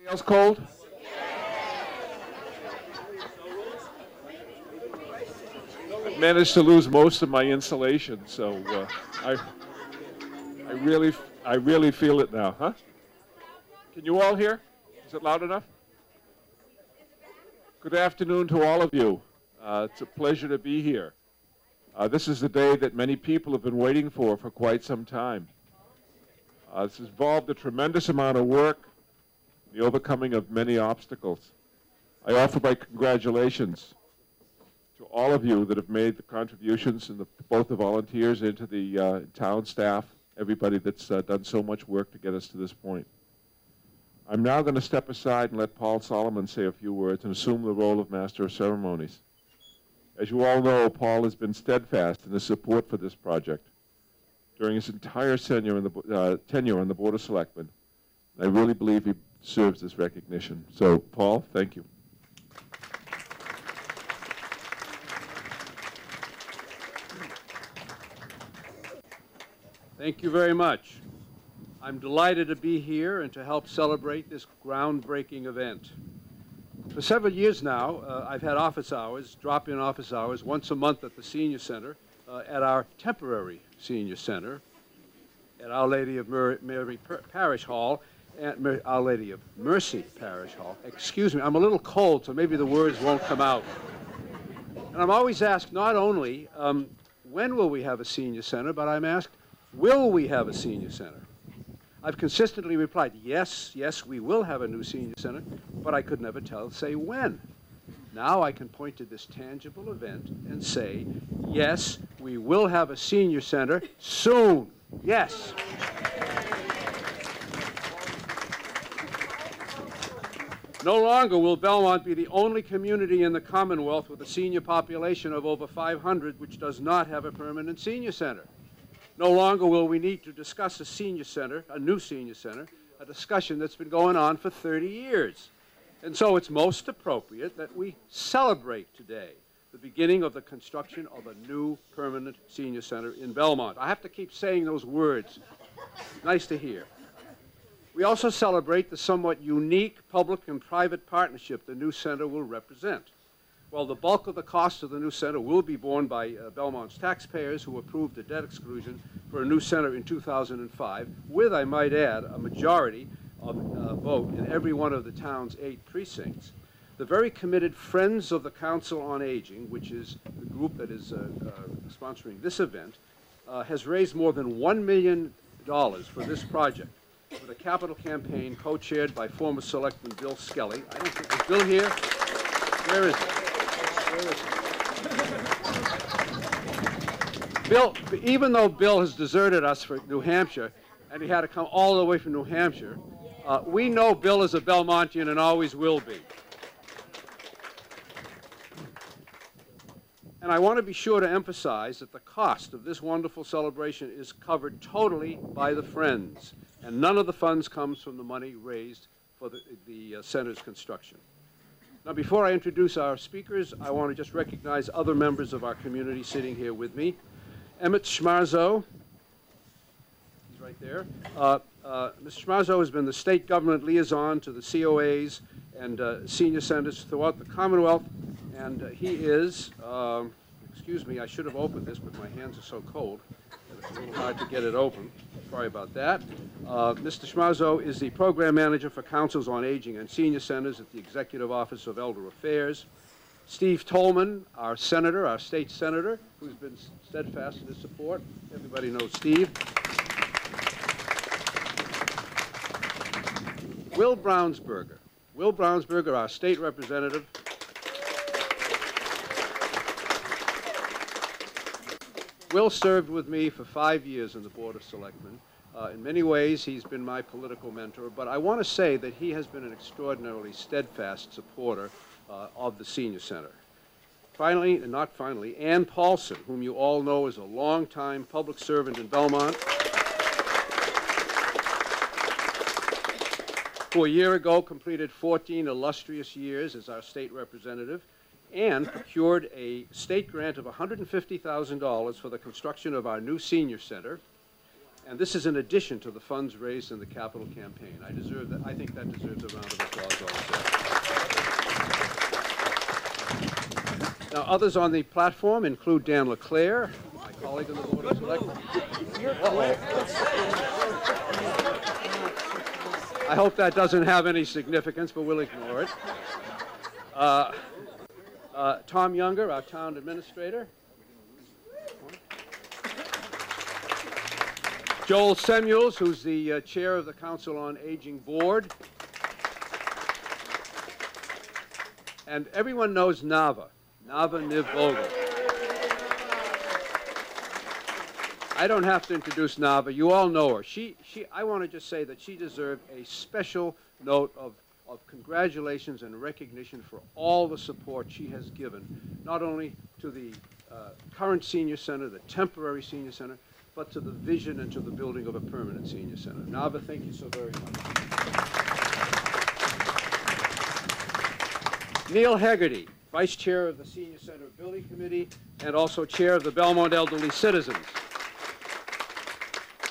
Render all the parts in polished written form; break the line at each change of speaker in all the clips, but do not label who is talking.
Else cold? I managed to lose most of my insulation, so I really feel it now, huh? Can you all hear? Is it loud enough? Good afternoon to all of you. It's a pleasure to be here. This is the day that many people have been waiting for quite some time. This has involved a tremendous amount of work, the overcoming of many obstacles. I offer my congratulations to all of you that have made the contributions, and both the volunteers and to the town staff, everybody that's done so much work to get us to this point. I'm now going to step aside and let Paul Solomon say a few words and assume the role of Master of Ceremonies. As you all know, Paul has been steadfast in his support for this project during his entire tenure on the Board of Selectmen. I really believe he deserves this recognition. So, Paul, thank you.
Thank you very much. I'm delighted to be here and to help celebrate this groundbreaking event. For several years now, I've had office hours, drop-in office hours, once a month at the Senior Center, at our temporary Senior Center, at Our Lady of Mary Parish Hall, and Our Lady of Mercy Parish Hall. Excuse me, I'm a little cold, so maybe the words won't come out. And I'm always asked not only, when will we have a Senior Center, but I'm asked, will we have a Senior Center? I've consistently replied, yes, yes, we will have a new Senior Center, but I could never say when. Now I can point to this tangible event and say, yes, we will have a Senior Center soon. Yes. No longer will Belmont be the only community in the Commonwealth with a senior population of over 500 which does not have a permanent senior center. No longer will we need to discuss a senior center, a new senior center, a discussion that's been going on for 30 years. And so it's most appropriate that we celebrate today the beginning of the construction of a new permanent senior center in Belmont. I have to keep saying those words. Nice to hear. We also celebrate the somewhat unique public and private partnership the new center will represent. While the bulk of the cost of the new center will be borne by Belmont's taxpayers who approved a debt exclusion for a new center in 2005, with, I might add, a majority of vote in every one of the town's 8 precincts, the very committed Friends of the Council on Aging, which is the group that is sponsoring this event, has raised more than $1 million for this project, with a capital campaign co-chaired by former Selectman Bill Skelly. I don't think, is Bill here? Where is he? Bill, even though Bill has deserted us for New Hampshire, and he had to come all the way from New Hampshire, we know Bill is a Belmontian and always will be. And I want to be sure to emphasize that the cost of this wonderful celebration is covered totally by the Friends, and none of the funds comes from the money raised for the center's construction. Now, before I introduce our speakers, I want to just recognize other members of our community sitting here with me. Emmett Schmarzo, he's right there. Mr. Schmarzo has been the state government liaison to the COAs and senior centers throughout the Commonwealth, and he is, excuse me, I should have opened this, but my hands are so cold that it's a little hard to get it open. Sorry about that. Mr. Schmarzo is the program manager for Councils on Aging and Senior Centers at the Executive Office of Elder Affairs. Steve Tolman, our senator, our state senator, who's been steadfast in his support. Everybody knows Steve. Will Brownsberger. Will Brownsberger, our state representative. Will served with me for 5 years on the Board of Selectmen. In many ways, he's been my political mentor, but I want to say that he has been an extraordinarily steadfast supporter of the Senior Center. Finally, and not finally, Ann Paulson, whom you all know is a longtime public servant in Belmont, who a year ago completed 14 illustrious years as our state representative and procured a state grant of $150,000 for the construction of our new senior center. And this is in addition to the funds raised in the capital campaign. I think that deserves a round of applause also. Now, others on the platform include Dan LeClaire, my colleague on the Board of Selectmen. I hope that doesn't have any significance, but we'll ignore it. Tom Younger, our town administrator. Joel Samuels, who's the chair of the Council on Aging Board. And everyone knows Nava Niv Vogel. I don't have to introduce Nava. You all know her. I want to just say that she deserved a special note of congratulations and recognition for all the support she has given, not only to the current senior center, the temporary senior center, but to the vision and to the building of a permanent senior center. Nava, thank you so very much. Neil Hegarty, Vice Chair of the Senior Center Building Committee and also Chair of the Belmont Elderly Citizens.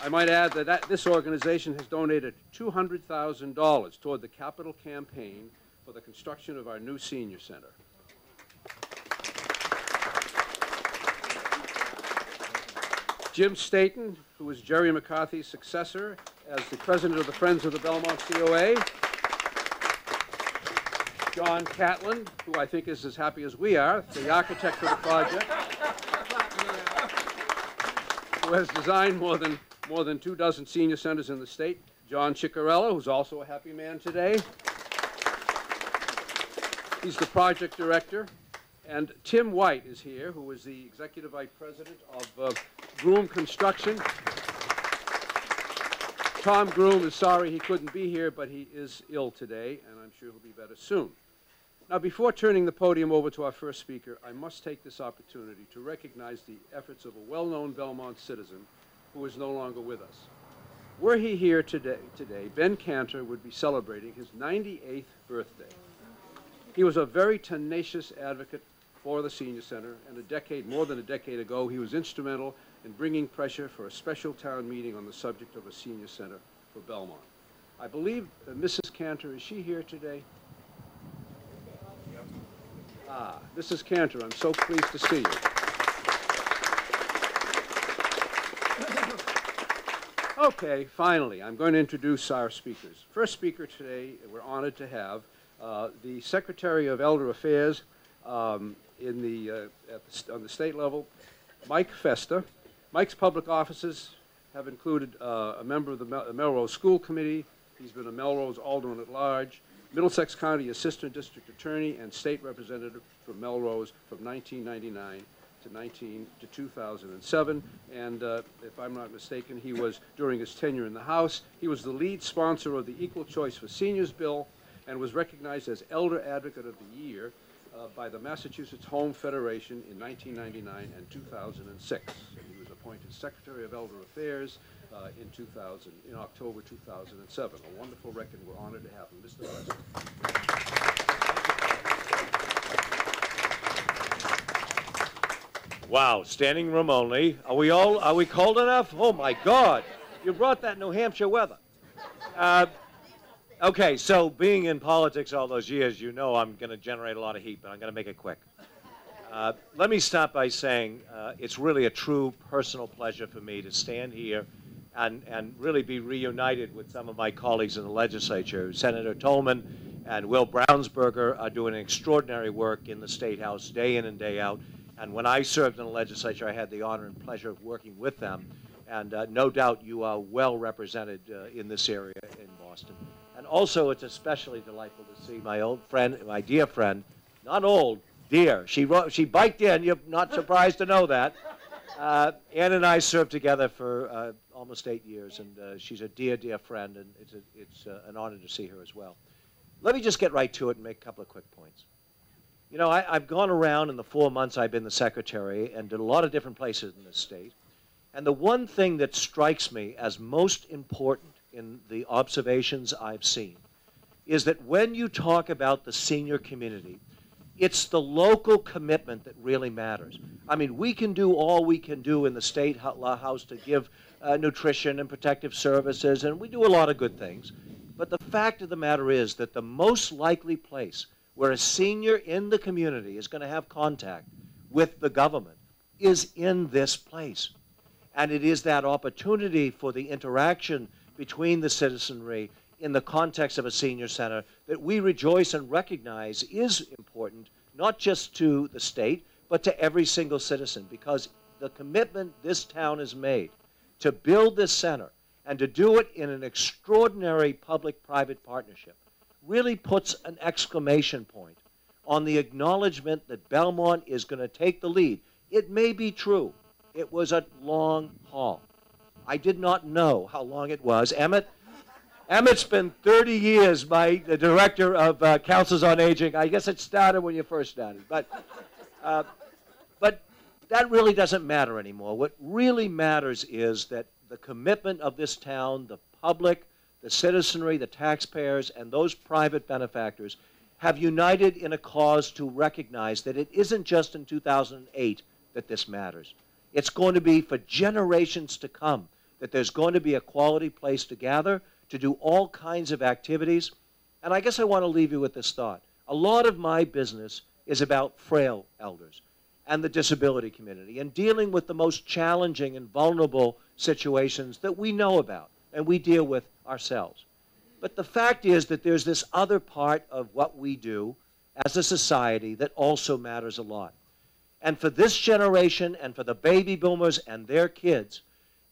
I might add that this organization has donated $200,000 toward the capital campaign for the construction of our new senior center. Jim Staton, who is Jerry McCarthy's successor as the president of the Friends of the Belmont COA. John Catlin, who I think is as happy as we are, the architect for the project, who has designed more than 24 senior centers in the state. John Ciccarello, who's also a happy man today. He's the project director. And Tim White is here, who is the executive vice president of Groom Construction. Tom Groom is sorry he couldn't be here, but he is ill today, and I'm sure he'll be better soon. Now, before turning the podium over to our first speaker, I must take this opportunity to recognize the efforts of a well-known Belmont citizen who is no longer with us. Were he here today, Ben Cantor would be celebrating his 98th birthday. He was a very tenacious advocate for the Senior Center, and more than a decade ago, he was instrumental in bringing pressure for a special town meeting on the subject of a Senior Center for Belmont. I believe Mrs. Cantor, is she here today? Ah, Mrs. Cantor, I'm so pleased to see you. Okay, finally, I'm going to introduce our speakers. First speaker today, we're honored to have the Secretary of Elder Affairs on the state level, Mike Festa. Mike's public offices have included a member of the Melrose School Committee. He's been a Melrose Alderman at Large, Middlesex County Assistant District Attorney, and State Representative for Melrose from 1999 to 2007. And if I'm not mistaken, he was, during his tenure in the House, he was the lead sponsor of the Equal Choice for Seniors Bill and was recognized as Elder Advocate of the Year by the Massachusetts Home Federation in 1999 and 2006. He was appointed Secretary of Elder Affairs in October 2007. A wonderful record. We're honored to have him. Mr. President.
Wow, standing room only. Are we cold enough? Oh my God, you brought that New Hampshire weather. Okay, so being in politics all those years, you know I'm going to generate a lot of heat, but I'm going to make it quick. Let me start by saying it's really a true personal pleasure for me to stand here and really be reunited with some of my colleagues in the legislature. Senator Tolman and Will Brownsberger are doing extraordinary work in the State House day in and day out. And when I served in the legislature, I had the honor and pleasure of working with them. And no doubt you are well represented in this area in Boston. And also, it's especially delightful to see my old friend, my dear friend, not old, dear. She biked in. You're not surprised to know that. Ann and I served together for almost 8 years, and she's a dear, dear friend, and it's an honor to see her as well. Let me just get right to it and make a couple of quick points. You know, I've gone around in the 4 months I've been the secretary and did a lot of different places in this state, and the one thing that strikes me as most important in the observations I've seen is that when you talk about the senior community, It's the local commitment that really matters. I mean, we can do all we can do in the State House to give nutrition and protective services, and we do a lot of good things. But the fact of the matter is that the most likely place where a senior in the community is going to have contact with the government is in this place. And it is that opportunity for the interaction between the citizenry in the context of a senior center that we rejoice and recognize is important, not just to the state, but to every single citizen, because the commitment this town has made to build this center and to do it in an extraordinary public-private partnership really puts an exclamation point on the acknowledgement that Belmont is going to take the lead. It may be true. It was a long haul. I did not know how long it was. Emmett's been 30 years the director of Councils on Aging. I guess it started when you first started. But that really doesn't matter anymore. What really matters is that the commitment of this town, the public, the citizenry, the taxpayers, and those private benefactors have united in a cause to recognize that it isn't just in 2008 that this matters. It's going to be for generations to come that there's going to be a quality place to gather, to do all kinds of activities. And I guess I want to leave you with this thought. A lot of my business is about frail elders and the disability community and dealing with the most challenging and vulnerable situations that we know about and we deal with ourselves. But the fact is that there's this other part of what we do as a society that also matters a lot. And for this generation and for the baby boomers and their kids,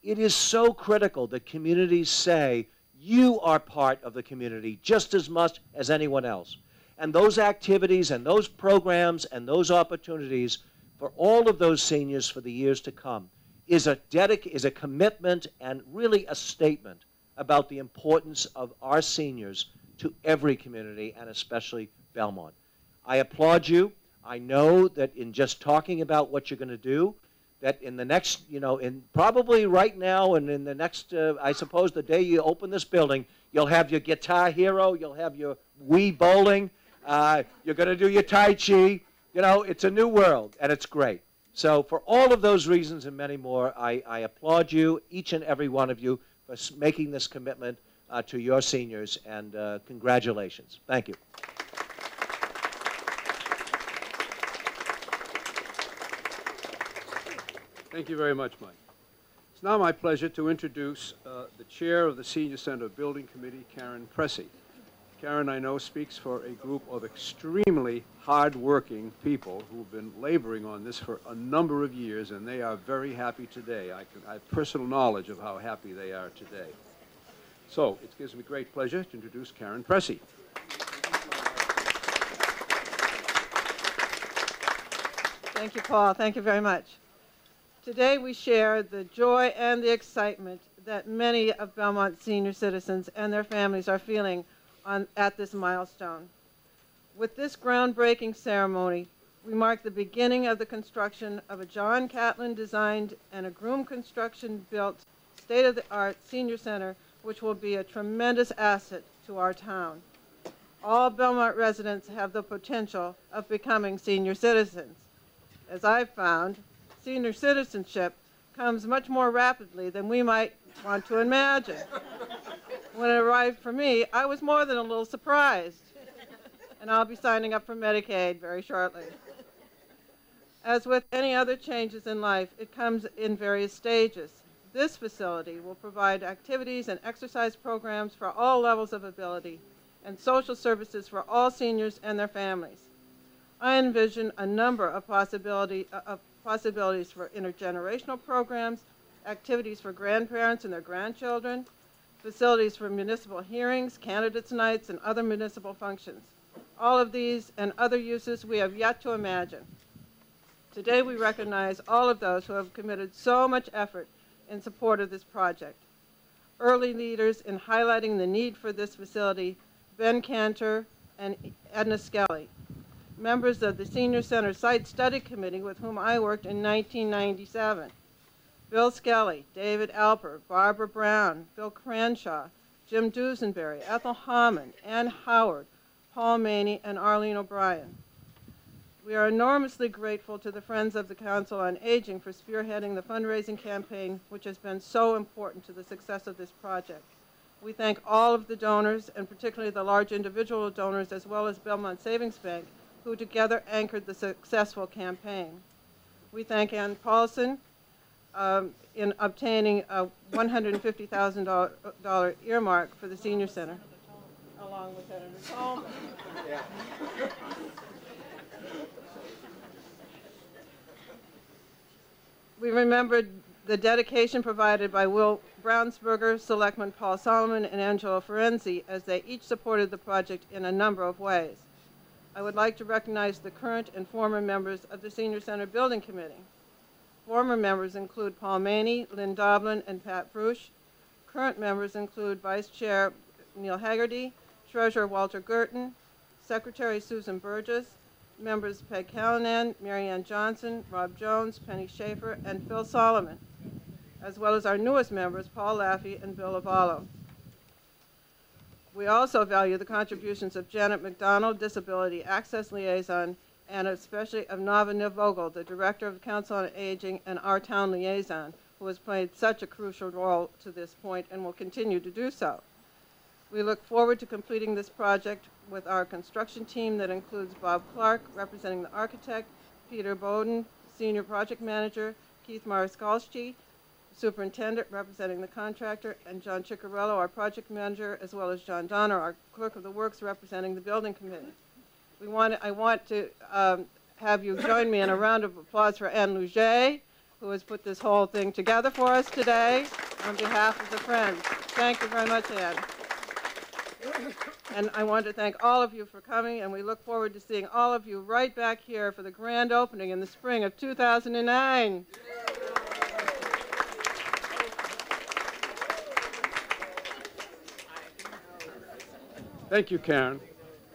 it is so critical that communities say, you are part of the community just as much as anyone else. And those activities and those programs and those opportunities for all of those seniors for the years to come is a commitment and really a statement about the importance of our seniors to every community and especially Belmont. I applaud you. I know that in just talking about what you're going to do, that in the next, in probably right now and in the next, I suppose the day you open this building, you'll have your Guitar Hero, you'll have your Wii bowling, you're going to do your Tai Chi. It's a new world, and it's great. So for all of those reasons and many more, I applaud you, each and every one of you, for making this commitment to your seniors, and congratulations. Thank you.
Thank you very much, Mike. It's now my pleasure to introduce the chair of the Senior Center Building Committee, Karen Pressey. Karen, I know, speaks for a group of extremely hard-working people who've been laboring on this for a number of years, and they are very happy today. I have personal knowledge of how happy they are today. So it gives me great pleasure to introduce Karen Pressey.
Thank you, Paul. Thank you very much. Today we share the joy and the excitement that many of Belmont's senior citizens and their families are feeling at this milestone. With this groundbreaking ceremony, we mark the beginning of the construction of a John Catlin designed and a Groom construction built state-of-the-art senior center, which will be a tremendous asset to our town. All Belmont residents have the potential of becoming senior citizens. As I've found, senior citizenship comes much more rapidly than we might want to imagine. When it arrived for me, I was more than a little surprised, and I'll be signing up for Medicaid very shortly. As with any other changes in life, it comes in various stages. This facility will provide activities and exercise programs for all levels of ability and social services for all seniors and their families. I envision a number of possibilities for intergenerational programs, activities for grandparents and their grandchildren, facilities for municipal hearings, candidates' nights, and other municipal functions. All of these and other uses we have yet to imagine. Today we recognize all of those who have committed so much effort in support of this project. Early leaders in highlighting the need for this facility, Ben Cantor and Edna Skelly. Members of the Senior Center Site Study Committee with whom I worked in 1997. Bill Skelly, David Alper, Barbara Brown, Bill Cranshaw, Jim Dusenberry, Ethel Hammond, Ann Howard, Paul Maney, and Arlene O'Brien. We are enormously grateful to the Friends of the Council on Aging for spearheading the fundraising campaign, which has been so important to the success of this project. We thank all of the donors, and particularly the large individual donors, as well as Belmont Savings Bank, who together anchored the successful campaign. We thank Ann Paulson in obtaining a $150,000 earmark for the senior center, along with Senator Coleman. Yeah. We remembered the dedication provided by Will Brownsberger, Selectman Paul Solomon, and Angelo Ferenzi, as they each supported the project in a number of ways. I would like to recognize the current and former members of the Senior Center Building Committee. Former members include Paul Maney, Lynn Doblin, and Pat Bruch. Current members include Vice Chair Neil Haggerty, Treasurer Walter Gerton, Secretary Susan Burgess, members Peg Callanan, Marianne Johnson, Rob Jones, Penny Schaefer, and Phil Solomon, as well as our newest members, Paul Laffey and Bill Avallo. We also value the contributions of Janet McDonald, Disability Access Liaison, and especially of Nava Vogel, the Director of the Council on Aging and our town liaison, who has played such a crucial role to this point and will continue to do so. We look forward to completing this project with our construction team that includes Bob Clark, representing the architect, Peter Bowden, Senior Project Manager, Keith Mariskalski, Superintendent, representing the contractor, and John Ciccarello, our project manager, as well as John Donner, our clerk of the works, representing the building committee. I want to have you join me in a round of applause for Anne Luget, who has put this whole thing together for us today on behalf of the Friends. Thank you very much, Anne. And I want to thank all of you for coming, and we look forward to seeing all of you right back here for the grand opening in the spring of 2009.
Thank you, Karen.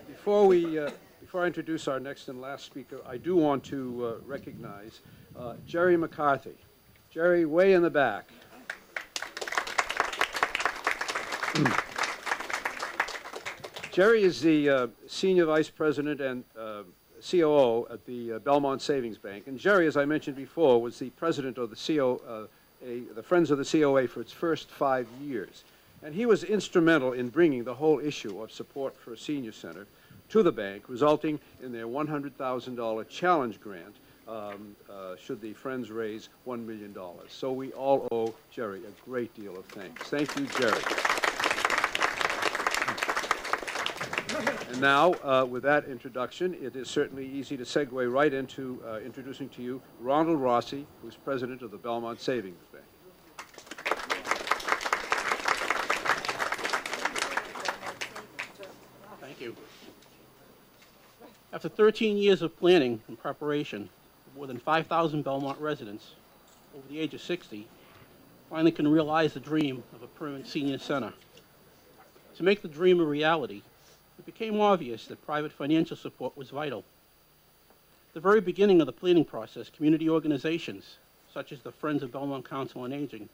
Before I introduce our next and last speaker, I do want to recognize Jerry McCarthy. Jerry, way in the back. Jerry is the Senior Vice President and COO at the Belmont Savings Bank. And Jerry, as I mentioned before, was the president of the Friends of the COA for its first 5 years. And he was instrumental in bringing the whole issue of support for a senior center to the bank, resulting in their $100,000 challenge grant should the Friends raise $1 million. So we all owe Jerry a great deal of thanks. Thank you, Jerry. And now, with that introduction, it is certainly easy to segue right into introducing to you Ronald Rossi, who's president of the Belmont Savings Bank.
Thank you. After 13 years of planning and preparation, more than 5,000 Belmont residents over the age of 60 finally can realize the dream of a permanent senior center. To make the dream a reality, it became obvious that private financial support was vital. At the very beginning of the planning process, community organizations, such as the Friends of Belmont Council on Aging,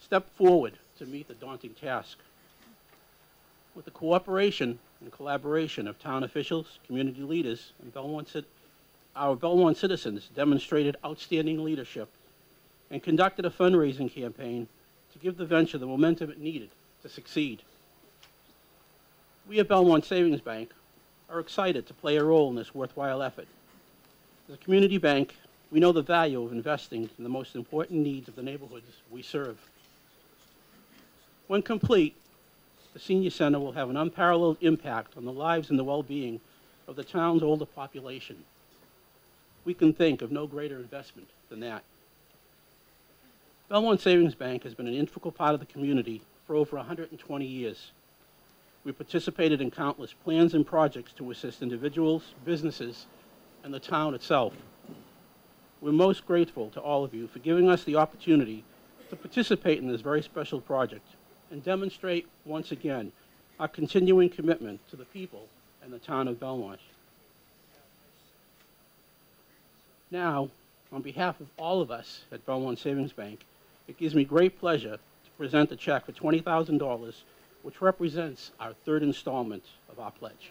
stepped forward to meet the daunting task. With the cooperation and collaboration of town officials, community leaders, and our Belmont citizens demonstrated outstanding leadership and conducted a fundraising campaign to give the venture the momentum it needed to succeed. We at Belmont Savings Bank are excited to play a role in this worthwhile effort. As a community bank, we know the value of investing in the most important needs of the neighborhoods we serve. When complete, the senior center will have an unparalleled impact on the lives and the well-being of the town's older population. We can think of no greater investment than that. Belmont Savings Bank has been an integral part of the community for over 120 years. We participated in countless plans and projects to assist individuals, businesses, and the town itself. We're most grateful to all of you for giving us the opportunity to participate in this very special project and demonstrate once again our continuing commitment to the people and the town of Belmont. Now, on behalf of all of us at Belmont Savings Bank, it gives me great pleasure to present a check for $20,000, which represents our third installment of our pledge.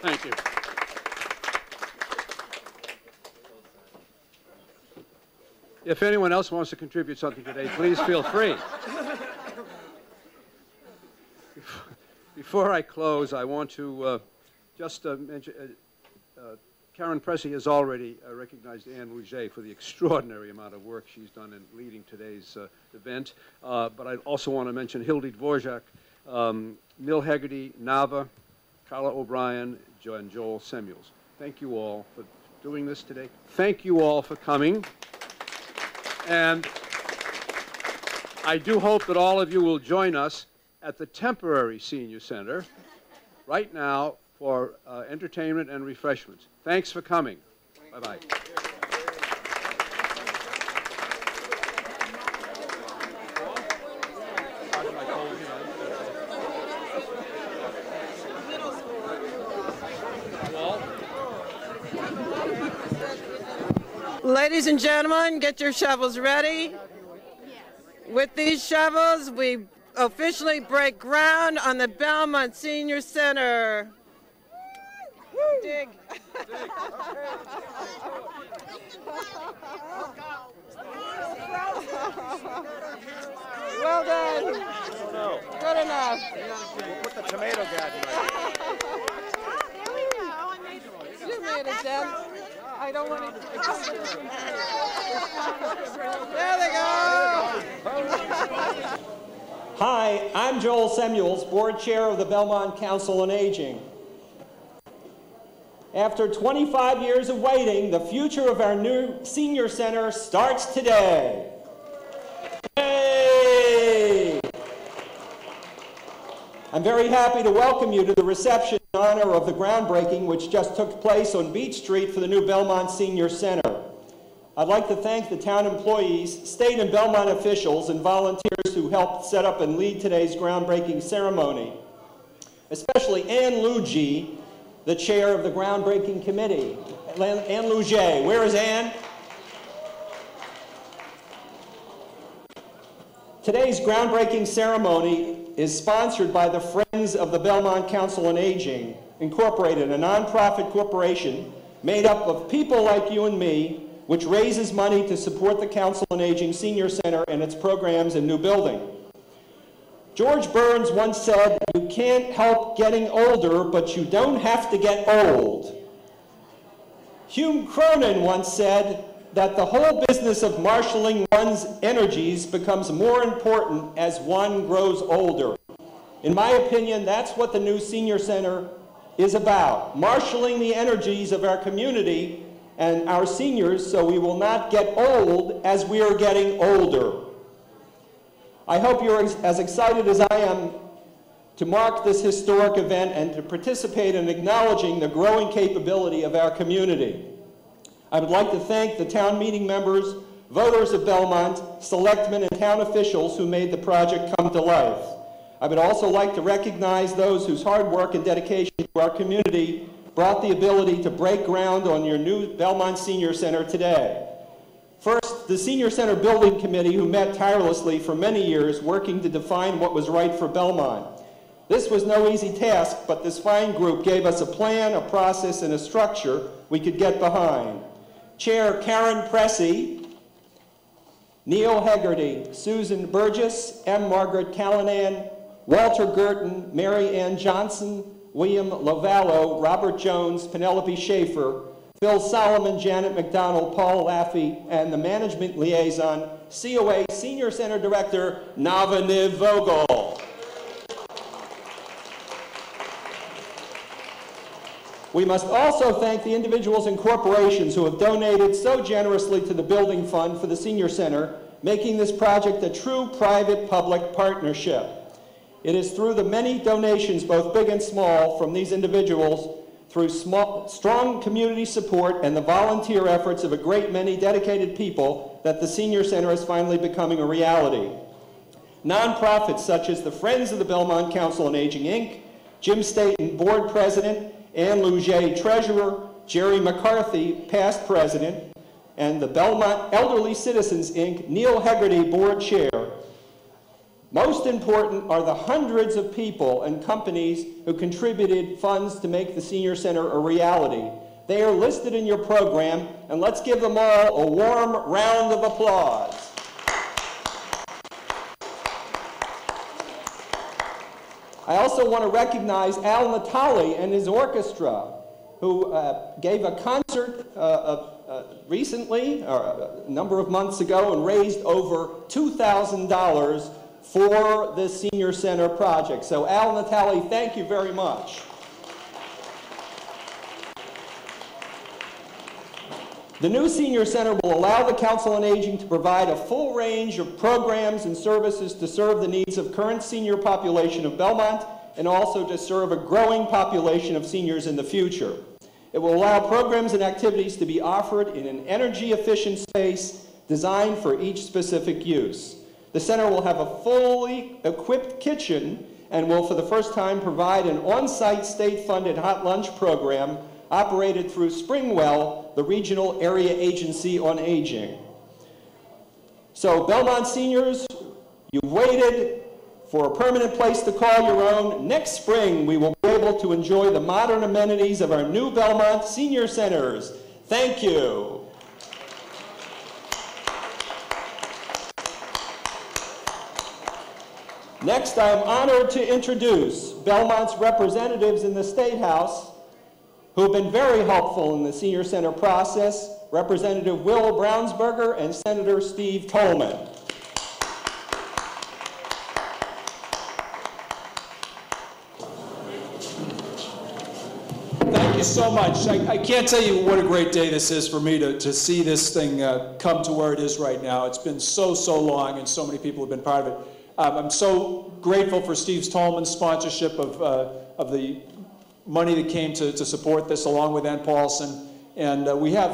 Thank you.
If anyone else wants to contribute something today, please feel free. Before I close, I want to just mention, Karen Pressey has already recognized Anne Rouget for the extraordinary amount of work she's done in leading today's event. But I also want to mention Hildy Dvorak, Neil Hegarty, Nava, Carla O'Brien, and Joel Samuels. Thank you all for doing this today. Thank you all for coming. And I do hope that all of you will join us at the temporary senior center right now for entertainment and refreshments. Thanks for coming. Bye-bye.
Ladies and gentlemen, get your shovels ready. With these shovels, we officially break ground on the Belmont Senior Center. Dig. Well done. Good enough.
We'll put the tomato gadget right.
You made it, Deb. I don't want to. There they go.
Hi, I'm Joel Samuels, Board Chair of the Belmont Council on Aging. After 25 years of waiting, the future of our new senior center starts today. Yay! I'm very happy to welcome you to the reception in honor of the groundbreaking which just took place on Beach Street for the new Belmont Senior Center. I'd like to thank the town employees, state and Belmont officials, and volunteers who helped set up and lead today's groundbreaking ceremony, especially Anne Rouget, the chair of the groundbreaking committee. Anne Rouget, where is Anne? Today's groundbreaking ceremony is sponsored by the Friends of the Belmont Council on Aging, Incorporated, a nonprofit corporation made up of people like you and me, which raises money to support the Council on Aging Senior Center and its programs and new building. George Burns once said, "You can't help getting older, but you don't have to get old." Hume Cronin once said that the whole business of marshaling one's energies becomes more important as one grows older. In my opinion, that's what the new senior center is about, marshaling the energies of our community and our seniors so we will not get old as we are getting older. I hope you're as excited as I am to mark this historic event and to participate in acknowledging the growing capability of our community. I would like to thank the town meeting members, voters of Belmont, selectmen, and town officials who made the project come to life. I would also like to recognize those whose hard work and dedication to our community brought the ability to break ground on your new Belmont Senior Center today. First, the Senior Center Building Committee, who met tirelessly for many years working to define what was right for Belmont. This was no easy task, but this fine group gave us a plan, a process, and a structure we could get behind. Chair Karen Pressey, Neil Hegarty, Susan Burgess, M. Margaret Callanan, Walter Girton, Mary Ann Johnson, William Lovallo, Robert Jones, Penelope Schaefer, Phil Solomon, Janet McDonald, Paul Laffey, and the management liaison, COA Senior Center Director, Nava Niv Vogel. We must also thank the individuals and corporations who have donated so generously to the building fund for the Senior Center, making this project a true private-public partnership. It is through the many donations, both big and small, from these individuals, through strong community support and the volunteer efforts of a great many dedicated people, that the Senior Center is finally becoming a reality. Nonprofits such as the Friends of the Belmont Council on Aging, Inc., Jim Staten, Board President, Anne Rouget, Treasurer, Jerry McCarthy, Past President, and the Belmont Elderly Citizens, Inc., Neil Hegarty, Board Chair, Most important are the hundreds of people and companies who contributed funds to make the Senior Center a reality. They are listed in your program, and let's give them all a warm round of applause. I also want to recognize Al Natali and his orchestra, who gave a concert recently, or a number of months ago, and raised over $2,000 for the Senior Center project. So Al Natali, thank you very much. The new Senior Center will allow the Council on Aging to provide a full range of programs and services to serve the needs of current senior population of Belmont and also to serve a growing population of seniors in the future. It will allow programs and activities to be offered in an energy-efficient space designed for each specific use. The center will have a fully equipped kitchen and will for the first time provide an on-site state-funded hot lunch program operated through Springwell, the regional area agency on aging. So Belmont seniors, you've waited for a permanent place to call your own. Next spring, we will be able to enjoy the modern amenities of our new Belmont senior centers. Thank you. Next, I'm honored to introduce Belmont's representatives in the State House who have been very helpful in the Senior Center process, Representative Will Brownsberger and Senator Steve Tolman.
Thank you so much. I can't tell you what a great day this is for me to see this thing come to where it is right now. It's been so long, and so many people have been part of it. I'm so grateful for Steve Tolman's sponsorship of the money that came to support this, along with Ann Paulson. And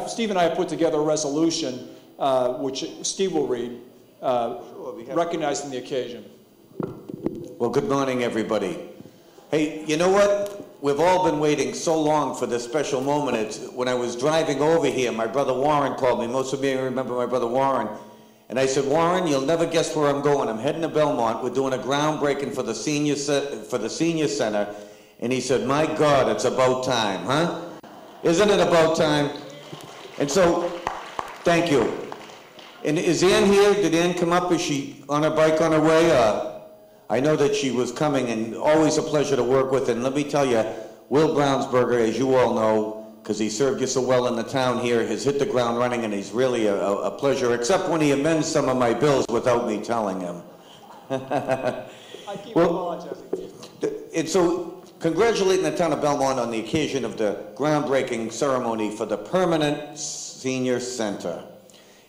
Steve and I have put together a resolution, which Steve will read, recognizing the occasion.
Well, good morning, everybody. Hey, you know what? We've all been waiting so long for this special moment. When I was driving over here, my brother Warren called me. Most of you remember my brother Warren. And I said, Warren, you'll never guess where I'm going. I'm heading to Belmont. We're doing a groundbreaking for the senior center. And he said, my God, it's about time, huh? Isn't it about time? And so, thank you. And is Ann here? Did Ann come up? Is she on her bike on her way? I know that she was coming, and always a pleasure to work with. And let me tell you, Will Brownsberger, as you all know, because he served you so well in the town here, has hit the ground running, and he's really a pleasure, except when he amends some of my bills without me telling him.
I keep apologizing.
And so, congratulating the town of Belmont on the occasion of the groundbreaking ceremony for the permanent senior center.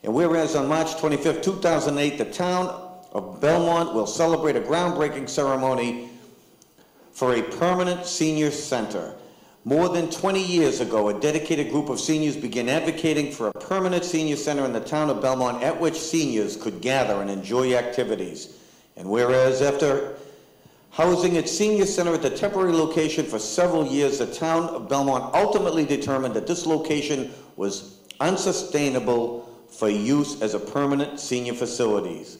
And whereas on March 25th, 2008, the town of Belmont will celebrate a groundbreaking ceremony for a permanent senior center. More than 20 years ago, a dedicated group of seniors began advocating for a permanent senior center in the town of Belmont at which seniors could gather and enjoy activities. And whereas after housing its senior center at the temporary location for several years, the town of Belmont ultimately determined that this location was unsustainable for use as a permanent senior facilities.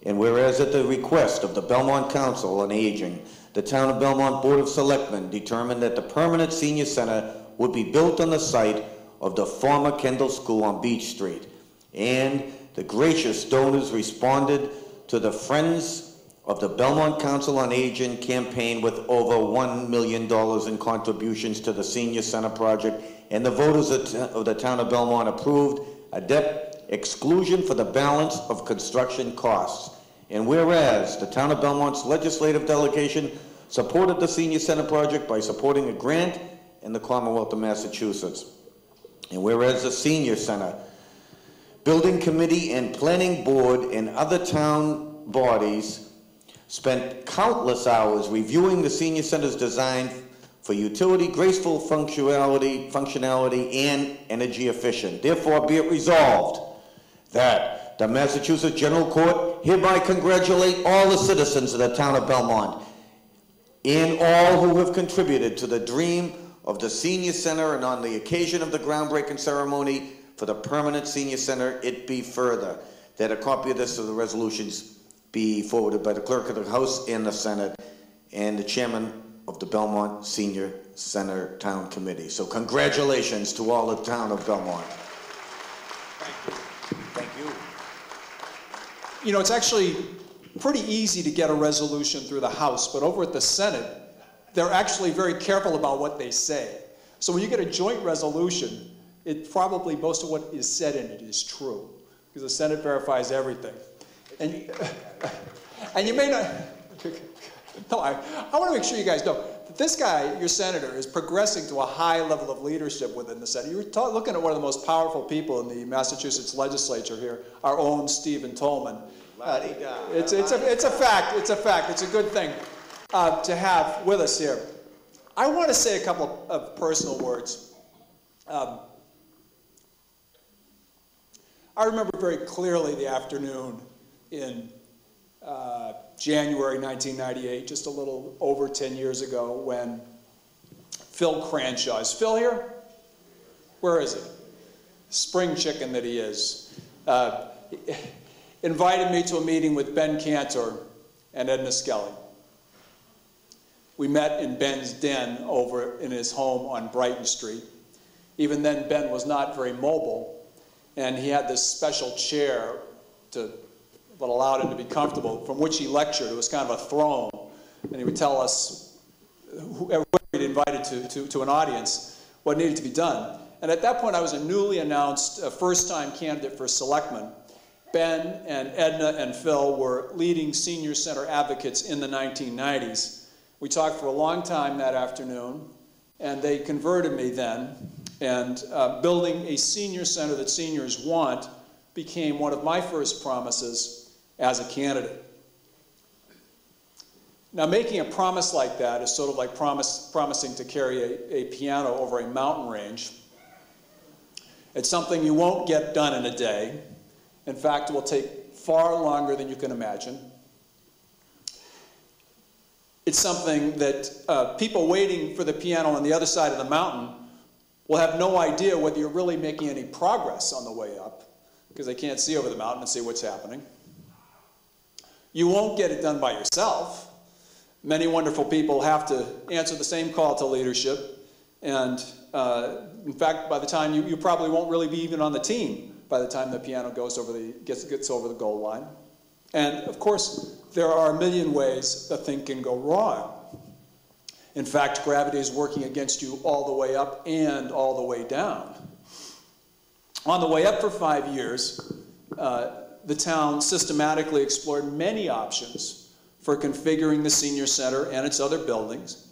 And whereas at the request of the Belmont Council on Aging, the town of Belmont Board of Selectmen determined that the permanent senior center would be built on the site of the former Kendall School on Beach Street. And the gracious donors responded to the Friends of the Belmont Council on Aging campaign with over $1 million in contributions to the senior center project, and the voters of the town of Belmont approved a debt exclusion for the balance of construction costs. And whereas the town of Belmont's legislative delegation supported the senior center project by supporting a grant in the Commonwealth of Massachusetts. And whereas the senior center building committee and planning board and other town bodies spent countless hours reviewing the senior center's design for utility, graceful functionality, and energy efficient. Therefore, be it resolved that the Massachusetts General Court hereby congratulate all the citizens of the town of Belmont and all who have contributed to the dream of the senior center, and on the occasion of the groundbreaking ceremony for the permanent senior center, it be further that a copy of this of the resolutions be forwarded by the clerk of the House and the Senate and the chairman of the Belmont Senior Center Town Committee. So congratulations to all the town of Belmont. Thank you.
You know, it's actually pretty easy to get a resolution through the House, but over at the Senate, they're actually very careful about what they say. So when you get a joint resolution, it probably most of what is said in it is true, because the Senate verifies everything. And, and you may not, no, I want to make sure you guys know that this guy, your senator, is progressing to a high level of leadership within the Senate. You're looking at one of the most powerful people in the Massachusetts legislature here, our own Stephen Tolman. It's a fact. It's a fact. It's a good thing to have with us here. I want to say a couple of personal words. I remember very clearly the afternoon in January 1998, just a little over 10 years ago, when Phil Cranshaw, is Phil here? Where is he? Spring chicken that he is. Invited me to a meeting with Ben Cantor and Edna Skelly. We met in Ben's den over in his home on Brighton Street. Even then, Ben was not very mobile, and he had this special chair that allowed him to be comfortable, from which he lectured. It was kind of a throne, and he would tell us, whoever he'd invited to an audience, what needed to be done. And at that point, I was a newly announced first-time candidate for selectman. Ben and Edna and Phil were leading senior center advocates in the 1990s. We talked for a long time that afternoon, and they converted me then, and building a senior center that seniors want became one of my first promises as a candidate. Now, making a promise like that is sort of like promising to carry a piano over a mountain range. It's something you won't get done in a day. In fact, it will take far longer than you can imagine. It's something that people waiting for the piano on the other side of the mountain will have no idea whether you're really making any progress on the way up, because they can't see over the mountain and see what's happening. You won't get it done by yourself. Many wonderful people have to answer the same call to leadership, and in fact, by the time you probably won't really be even on the team by the time the piano gets over the goal line. And of course, there are a million ways that thing can go wrong. In fact, gravity is working against you all the way up and all the way down. On the way up for 5 years, the town systematically explored many options for configuring the senior center and its other buildings.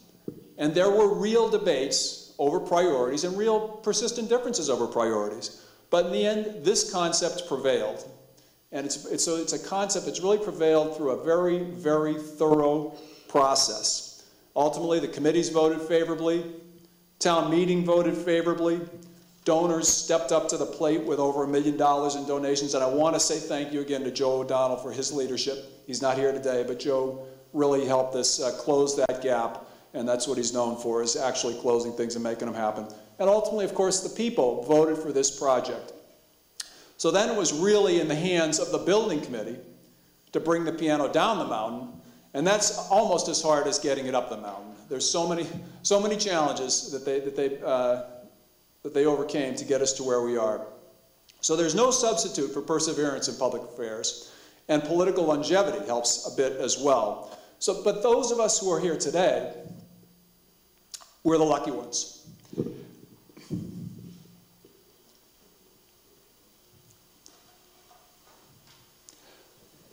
And there were real debates over priorities and real persistent differences over priorities. But in the end, this concept prevailed. And it's a concept that's really prevailed through a very, very thorough process. Ultimately, the committees voted favorably, town meeting voted favorably, donors stepped up to the plate with over $1 million in donations, and I want to say thank you again to Joe O'Donnell for his leadership. He's not here today, but Joe really helped us close that gap, and that's what he's known for, is actually closing things and making them happen. And ultimately, of course, the people voted for this project. So then it was really in the hands of the building committee to bring the piano down the mountain, and that's almost as hard as getting it up the mountain. There's so many challenges that they overcame to get us to where we are. So there's no substitute for perseverance in public affairs, and political longevity helps a bit as well. But those of us who are here today, we're the lucky ones.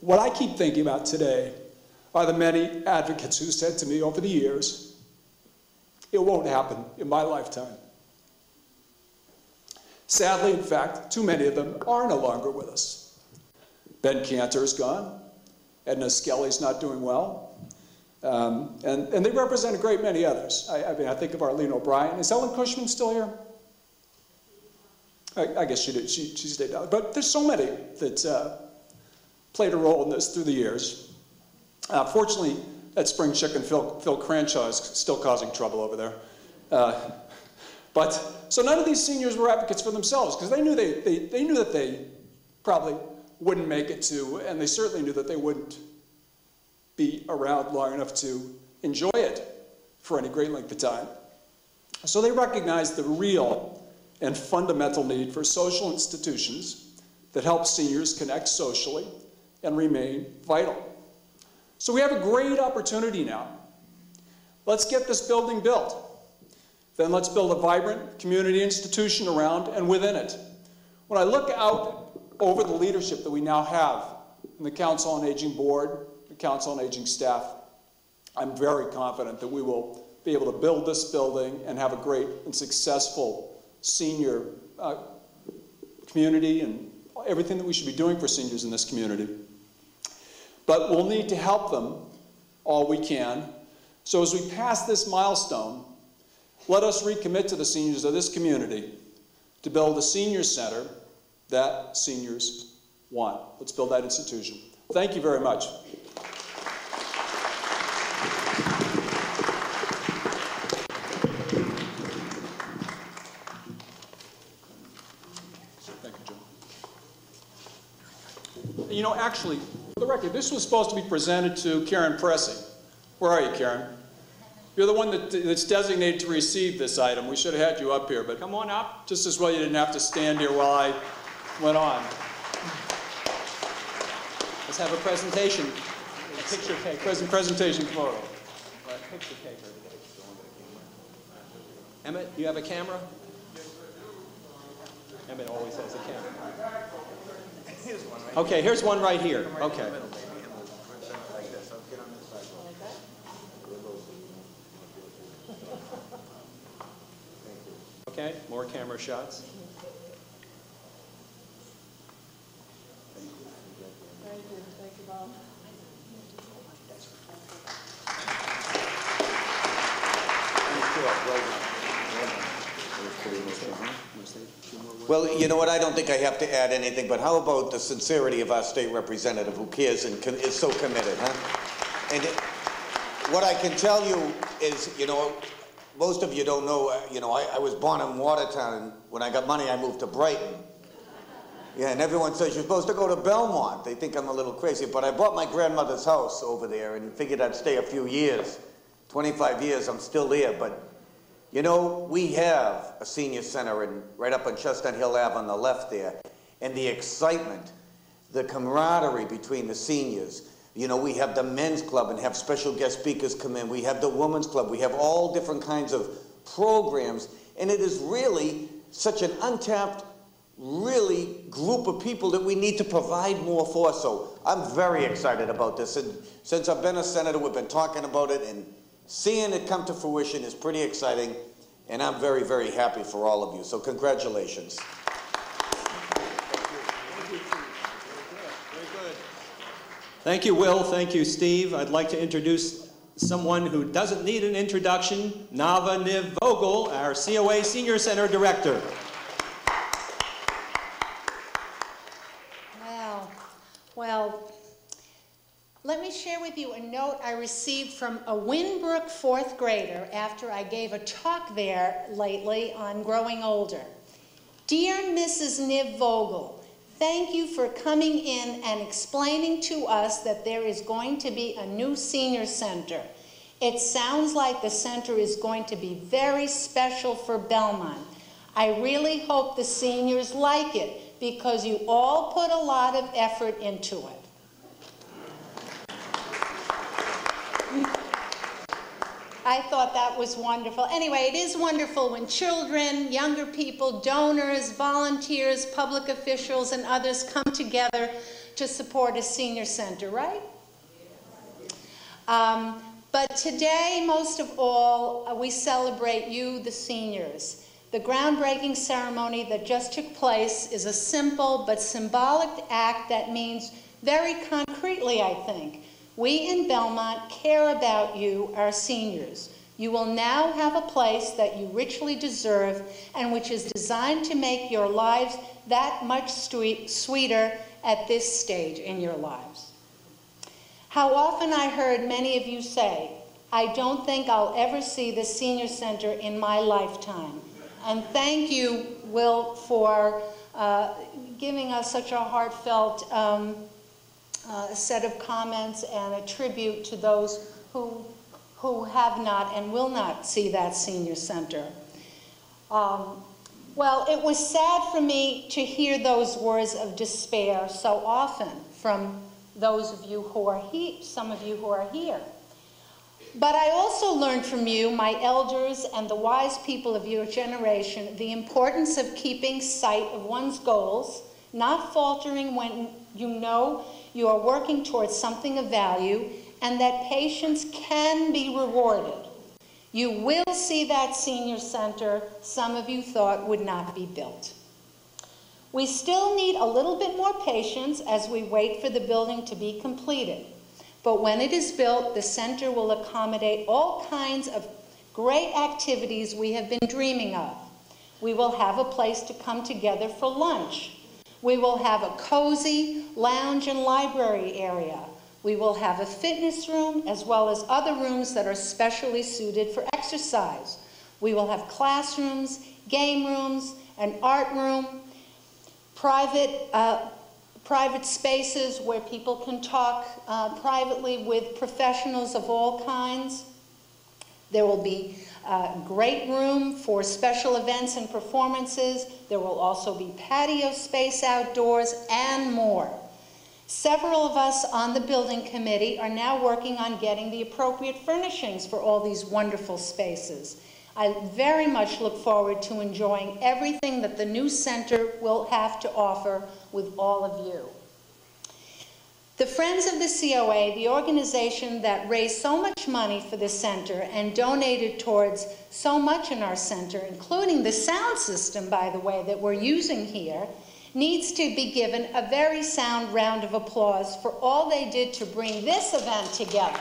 What I keep thinking about today are the many advocates who said to me over the years, it won't happen in my lifetime. Sadly, in fact, too many of them are no longer with us. Ben Cantor is gone. Edna Skelly's not doing well. And they represent a great many others. I think of Arlene O'Brien. Is Ellen Cushman still here? I guess she did. She stayed down. But there's so many that played a role in this through the years. Fortunately, that spring chicken, Phil Cranshaw, is still causing trouble over there. So none of these seniors were advocates for themselves, because they knew that they probably wouldn't make it to, and they certainly knew that they wouldn't be around long enough to enjoy it for any great length of time. So they recognize the real and fundamental need for social institutions that help seniors connect socially and remain vital. So we have a great opportunity now. Let's get this building built. Then let's build a vibrant community institution around and within it. When I look out over the leadership that we now have in the Council on Aging Board, the Council on Aging staff, I'm very confident that we will be able to build this building and have a great and successful senior community and everything that we should be doing for seniors in this community. But we'll need to help them all we can. So as we pass this milestone, let us recommit to the seniors of this community to build a senior center that seniors want. Let's build that institution. Thank you very much. Thank you, Joe. You know, actually, for the record, this was supposed to be presented to Karen Pressey. Where are you, Karen? You're the one that's designated to receive this item. We should have had you up here, but come on up. Just as well you didn't have to stand here while I went on. Let's have a presentation. A picture take. Presentation photo. Picture taker. Emmett, you have a camera? Emmett always has a camera. Okay, here's one right here. Okay. Okay, more camera shots.
Thank you. Thank you, Bob.
Well, you know what, I don't think I have to add anything, but how about the sincerity of our state representative who cares and is so committed, huh? And what I can tell you is, you know, most of you don't know, I was born in Watertown, and when I got money, I moved to Brighton. Yeah, and everyone says, you're supposed to go to Belmont. They think I'm a little crazy, but I bought my grandmother's house over there and figured I'd stay a few years. 25 years, I'm still there, but, you know, we have a senior center right up on Chestnut Hill Ave on the left there, and the excitement, the camaraderie between the seniors. You know, we have the men's club and have special guest speakers come in. We have the women's club. We have all different kinds of programs. And it is really such an untapped, really group of people that we need to provide more for. So I'm very excited about this. And since I've been a senator, we've been talking about it. And seeing it come to fruition is pretty exciting. And I'm very, very happy for all of you. So congratulations.
Thank you, Will. Thank you, Steve. I'd like to introduce someone who doesn't need an introduction, Nava Niv Vogel, our COA Senior Center Director.
Well, let me share with you a note I received from a Winbrook fourth grader after I gave a talk there lately on growing older. Dear Mrs. Niv Vogel, thank you for coming in and explaining to us that there is going to be a new senior center. It sounds like the center is going to be very special for Belmont. I really hope the seniors like it because you all put a lot of effort into it. I thought that was wonderful. Anyway, it is wonderful when children, younger people, donors, volunteers, public officials, and others come together to support a senior center, right? But today, most of all, we celebrate you, the seniors. The groundbreaking ceremony that just took place is a simple but symbolic act that means very concretely, I think, we in Belmont care about you, our seniors. You will now have a place that you richly deserve and which is designed to make your lives that much sweeter at this stage in your lives. How often I heard many of you say, I don't think I'll ever see the senior center in my lifetime. And thank you, Will, for giving us such a heartfelt set of comments and a tribute to those who have not and will not see that senior center. Well, it was sad for me to hear those words of despair so often from those of you who are here, some of you who are here. But I also learned from you, my elders and the wise people of your generation, the importance of keeping sight of one's goals, not faltering when you know you are working towards something of value, and that patience can be rewarded. You will see that senior center some of you thought would not be built. We still need a little bit more patience as we wait for the building to be completed. But when it is built, the center will accommodate all kinds of great activities we have been dreaming of. We will have a place to come together for lunch. We will have a cozy lounge and library area. We will have a fitness room as well as other rooms that are specially suited for exercise. We will have classrooms, game rooms, an art room, private spaces where people can talk privately with professionals of all kinds. There will be great room for special events and performances. There will also be patio space outdoors and more. Several of us on the building committee are now working on getting the appropriate furnishings for all these wonderful spaces. I very much look forward to enjoying everything that the new center will have to offer with all of you. The Friends of the COA, the organization that raised so much money for the center and donated towards so much in our center, including the sound system, by the way, that we're using here, needs to be given a very sound round of applause for all they did to bring this event together.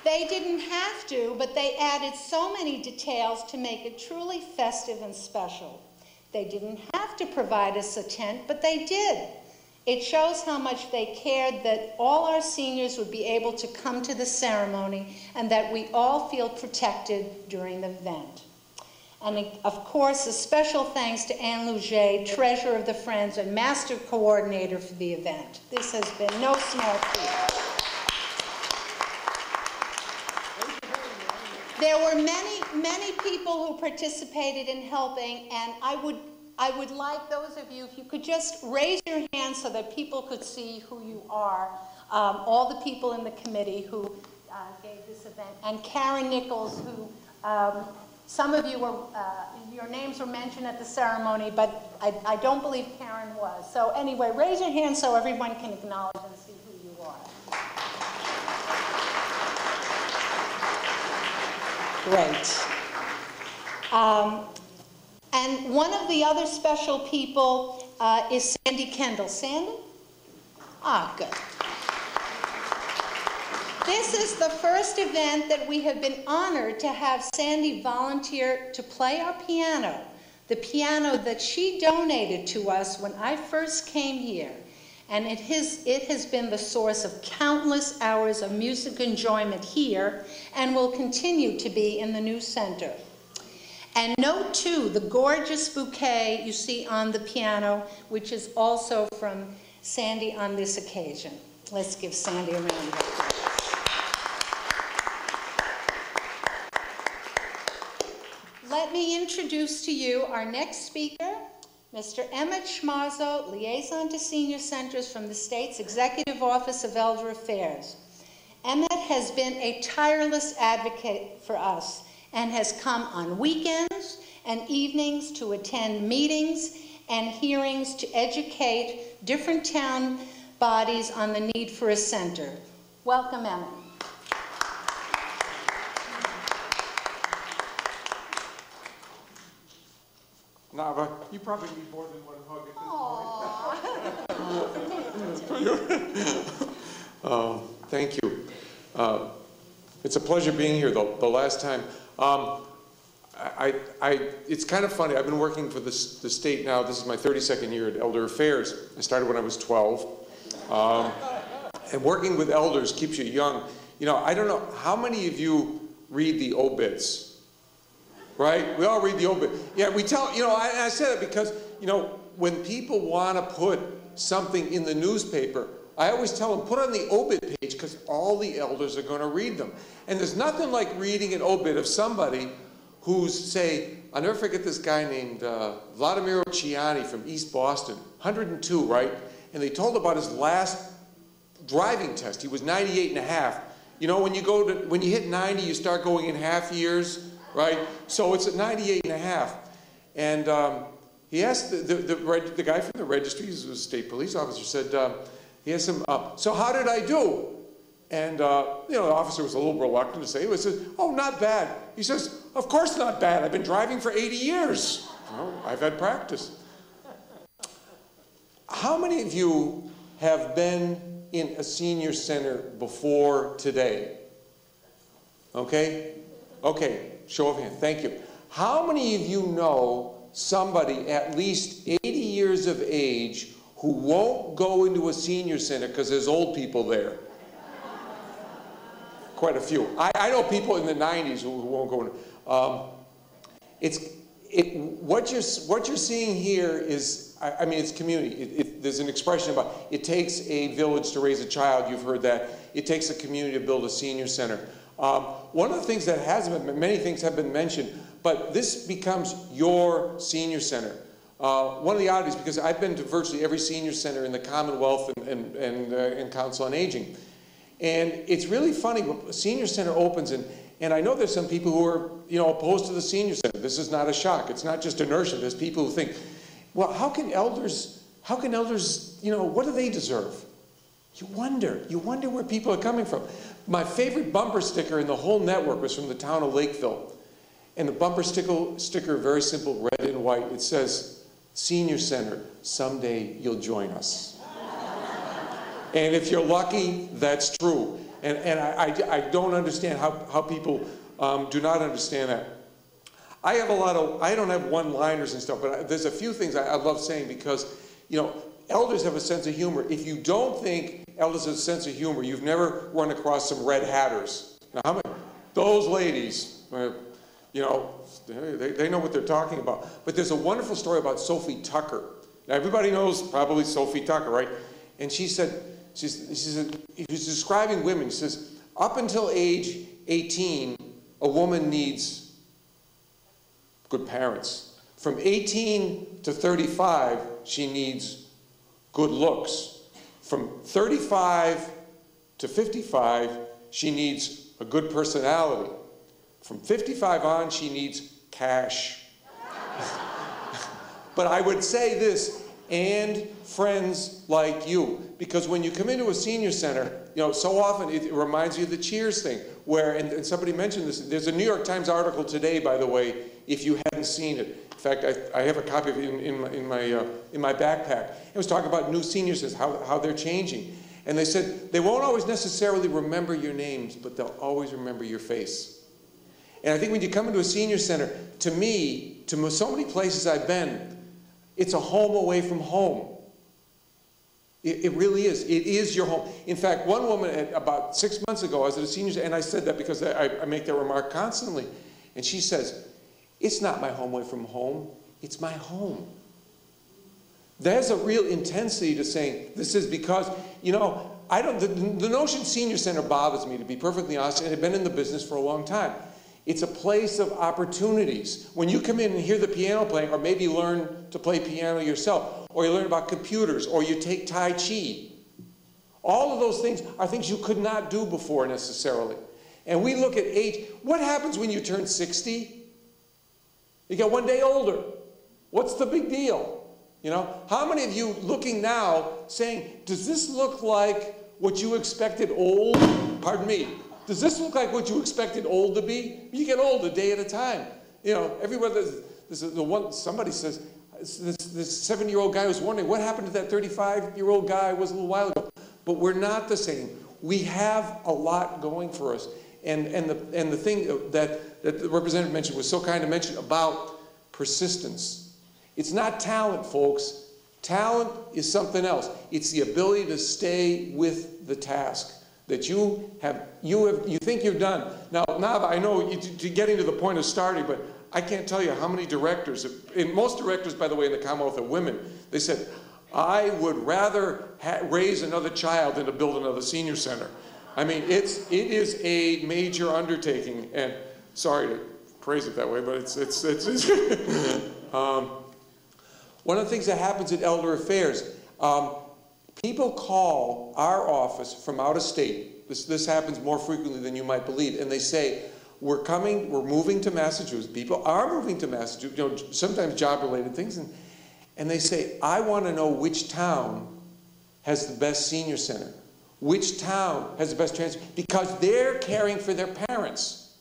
They didn't have to, but they added so many details to make it truly festive and special. They didn't have to provide us a tent, but they did. It shows how much they cared that all our seniors would be able to come to the ceremony and that we all feel protected during the event. And of course, a special thanks to Anne Luget, Treasurer of the Friends and Master Coordinator for the event. This has been no small feat. There were many people who participated in helping, and I would like those of you, if you could just raise your hand so that people could see who you are, all the people in the committee who gave this event, and Karen Nichols, who some of you were, your names were mentioned at the ceremony, but I don't believe Karen was. So anyway, raise your hand so everyone can acknowledge and see who you are. Great. And one of the other special people is Sandy Kendall. Sandy? Ah, good. This is the first event that we have been honored to have Sandy volunteer to play our piano, the piano that she donated to us when I first came here. And it has been the source of countless hours of music enjoyment here and will continue to be in the new center. And note too, the gorgeous bouquet you see on the piano, which is also from Sandy on this occasion. Let's give Sandy a round of applause. Let me introduce to you our next speaker, Mr. Emmett Schmarzo, Liaison to Senior Centers from the State's Executive Office of Elder Affairs. Emmett has been a tireless advocate for us and has come on weekends and evenings to attend meetings and hearings to educate different town bodies on the need for a center. Welcome, Emmett.
Nava, you probably need more than one hug at this point.
Thank you. It's a pleasure being here. The last time, it's kind of funny. I've been working for the state now. This is my 32nd year at Elder Affairs. I started when I was 12. And working with elders keeps you young. You know, I don't know, how many of you read the obits? right? We all read the obit. Yeah, we tell, I say that because, when people want to put something in the newspaper, I always tell them, put on the obit page because all the elders are going to read them. And there's nothing like reading an obit of somebody who's, say, I'll never forget this guy named Vladimir Ciani from East Boston, 102, right? And they told about his last driving test. He was 98 and a half. When you hit 90, you start going in half years, right? So it's at 98 and a half. And he asked the guy from the registry, who's a state police officer, said, he asked him, so how did I do? And, the officer was a little reluctant to say it. He said, oh, not bad. He says, of course not bad. I've been driving for 80 years. Well, I've had practice. How many of you have been in a senior center before today? Okay? Okay, show of hands. Thank you. How many of you know somebody at least 80 years of age who won't go into a senior center because there's old people there? Quite a few. I know people in the 90s who won't go in. What you're seeing here is, I mean, it's community. There's an expression about it takes a village to raise a child. You've heard that. It takes a community to build a senior center. One of the things that hasn't been, many things have been mentioned, but this becomes your senior center. One of the oddities, because I've been to virtually every senior center in the Commonwealth and Council on Aging. And it's really funny, a senior center opens, and I know there's some people who are, opposed to the senior center. This is not a shock. It's not just inertia. There's people who think, well, how can elders, what do they deserve? You wonder where people are coming from. My favorite bumper sticker in the whole network was from the town of Lakeville. And the bumper sticker, very simple, red and white. It says, Senior Center, someday you'll join us. And if you're lucky, that's true. And I don't understand how people do not understand that. I don't have one-liners and stuff, but there's a few things I love saying because, elders have a sense of humor. If you don't think elders have a sense of humor, you've never run across some red hatters. Now, how many? Those ladies, they know what they're talking about. But there's a wonderful story about Sophie Tucker. Now, everybody knows probably Sophie Tucker, right? And she said, she said, if he's describing women, she says, up until age 18, a woman needs good parents. From 18 to 35, she needs good looks. From 35 to 55, she needs a good personality. From 55 on, she needs cash. But I would say this, and friends like you. Because when you come into a senior center, so often it reminds you of the Cheers thing, where, and somebody mentioned this, there's a New York Times article today, by the way, if you hadn't seen it. In fact, I have a copy of it in my backpack. It was talking about new senior centers, how they're changing. And they said, they won't always necessarily remember your names, but they'll always remember your face. And I think when you come into a senior center, to me, to so many places I've been, it's a home away from home. It really is. It is your home. In fact, one woman, about 6 months ago, I was at a senior center, and I said that because I make that remark constantly. And she says, it's not my home away from home, it's my home. There's a real intensity to saying, this is because, the notion senior center bothers me, to be perfectly honest, and I've been in the business for a long time. It's a place of opportunities. When you come in and hear the piano playing, or maybe learn to play piano yourself, or you learn about computers, or you take Tai Chi, all of those things are things you could not do before necessarily. And we look at age. What happens when you turn 60? You get one day older. What's the big deal? How many of you looking now saying, does this look like what you expected old? Pardon me. Does this look like what you expected old to be? You get old a day at a time. Everybody, somebody says, this 7-year-old guy was wondering, what happened to that 35-year-old guy was a little while ago? But we're not the same. We have a lot going for us. And the thing that the representative mentioned was so kind to mention about persistence. It's not talent, folks. Talent is something else. It's the ability to stay with the task that you think you've done. Now, Nav, I know you're getting to the point of starting, but I can't tell you how many directors, and most directors, by the way, in the Commonwealth are women, they said, I would rather raise another child than to build another senior center. I mean, it is a major undertaking, and sorry to phrase it that way, but it's one of the things that happens at Elder Affairs, people call our office from out of state. This happens more frequently than you might believe, and they say, we're moving to Massachusetts. People are moving to Massachusetts, you know, sometimes job-related things, and they say, I want to know which town has the best senior center, which town has the best transit, because they're caring for their parents,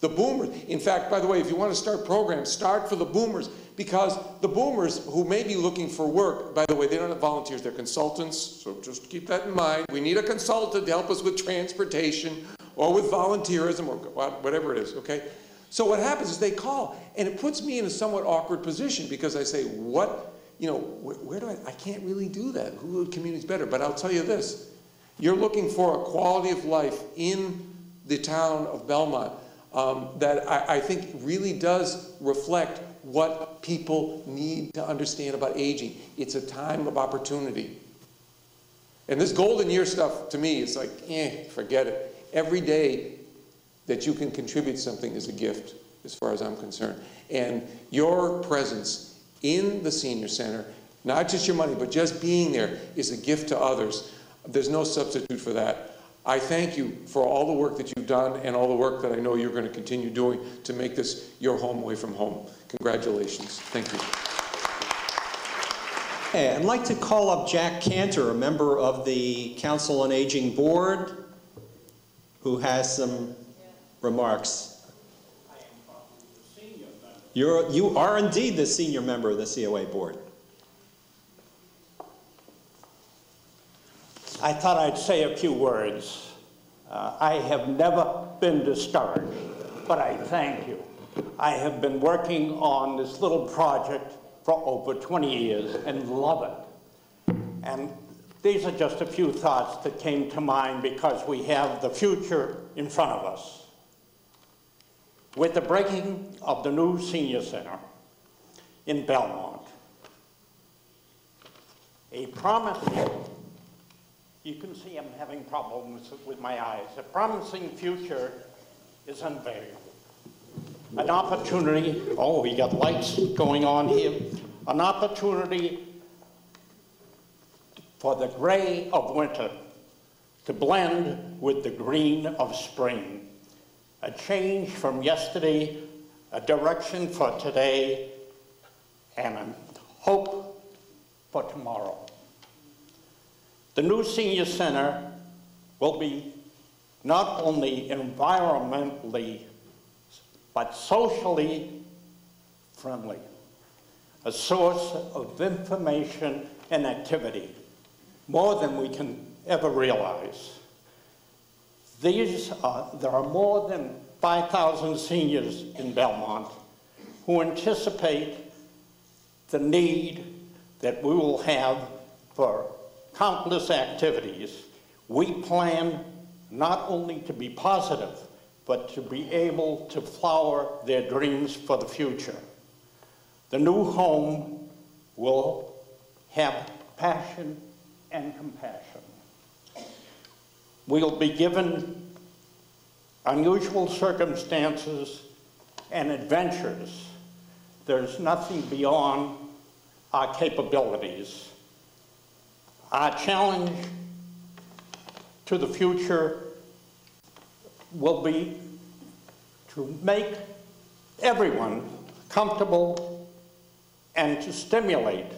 the boomers. In fact, by the way, if you want to start programs, start for the boomers, because the boomers who may be looking for work, by the way, they don't have volunteers, they're consultants, so just keep that in mind. We need a consultant to help us with transportation or with volunteerism or whatever it is, okay? So what happens is they call, and it puts me in a somewhat awkward position because I say, what, you know, where do I can't really do that. Who communities better? But I'll tell you this, you're looking for a quality of life in the town of Belmont that I think really does reflect what people need to understand about aging. It's a time of opportunity. And this golden year stuff, to me, is like, forget it. Every day that you can contribute something is a gift, as far as I'm concerned. And your presence in the senior center, not just your money, but just being there, is a gift to others. There's no substitute for that. I thank you for all the work that you've done and all the work that I know you're going to continue doing to make this your home away from home. Congratulations. Thank you.
Hey, I'd like to call up Jack Cantor, a member of the Council on Aging Board, who has some remarks. You are indeed the senior member of the COA board.
I thought I'd say a few words. I have never been discouraged, but I thank you. I have been working on this little project for over 20 years and love it. And these are just a few thoughts that came to mind because we have the future in front of us. With the breaking of the new senior center in Belmont, a promising, you can see I'm having problems with my eyes, a promising future is unveiled. An opportunity, oh, we got lights going on here, an opportunity for the gray of winter to blend with the green of spring. A change from yesterday, a direction for today, and a hope for tomorrow. The new senior center will be not only environmentally, but socially friendly, a source of information and activity, more than we can ever realize. There are more than 5,000 seniors in Belmont who anticipate the need that we will have for countless activities. We plan not only to be positive, but to be able to flower their dreams for the future. The new home will have passion and compassion. We'll be given unusual circumstances and adventures. There's nothing beyond our capabilities. Our challenge to the future will be to make everyone comfortable and to stimulate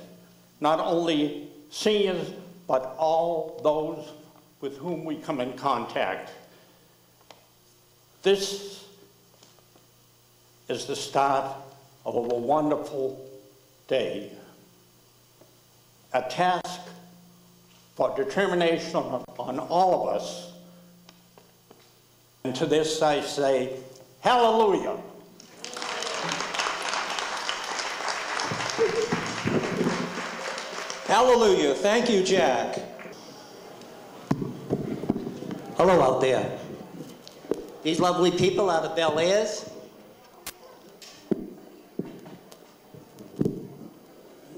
not only seniors, but all those with whom we come in contact. This is the start of a wonderful day, a task for determination on all of us. And to this I say, hallelujah.
Hallelujah. Thank you, Jack.
Hello out there. These lovely people out of Bel Airs,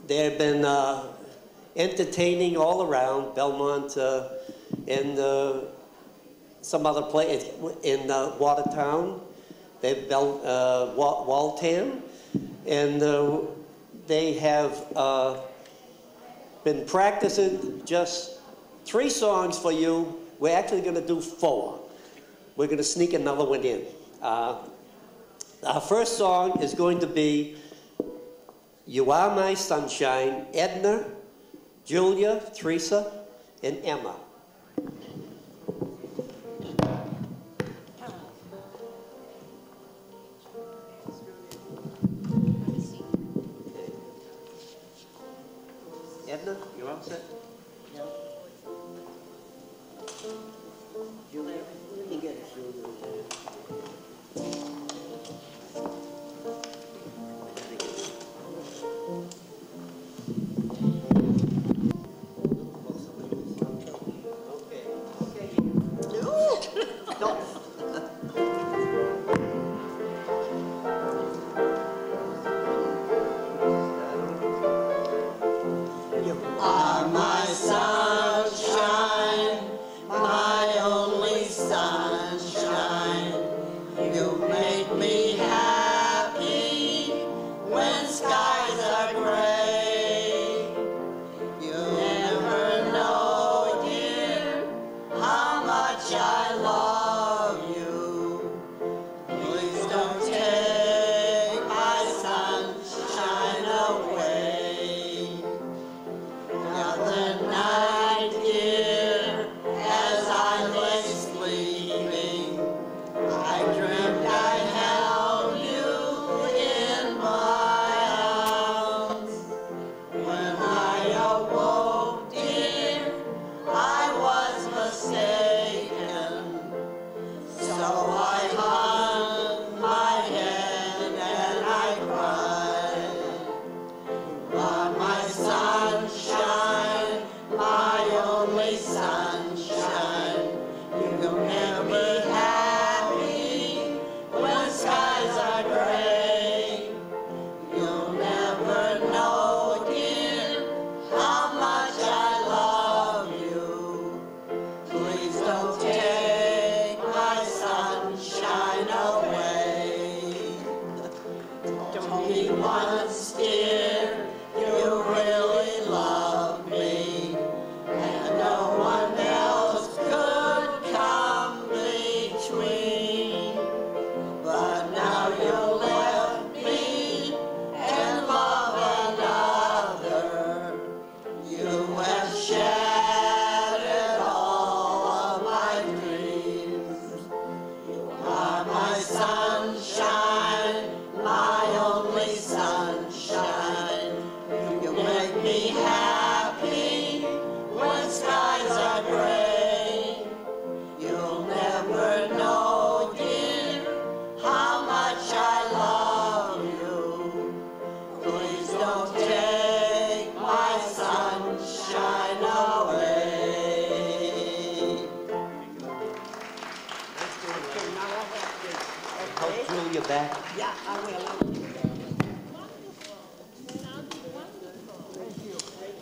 they've been entertaining all around Belmont and some other place in Watertown. They've Waltham, and they have been practicing just 3 songs for you. We're actually going to do 4. We're going to sneak another one in. Our first song is going to be You Are My Sunshine, Edna, Julia, Teresa, and Emma. Edna, you all set? Yeah. Julia, let me get it, Julia.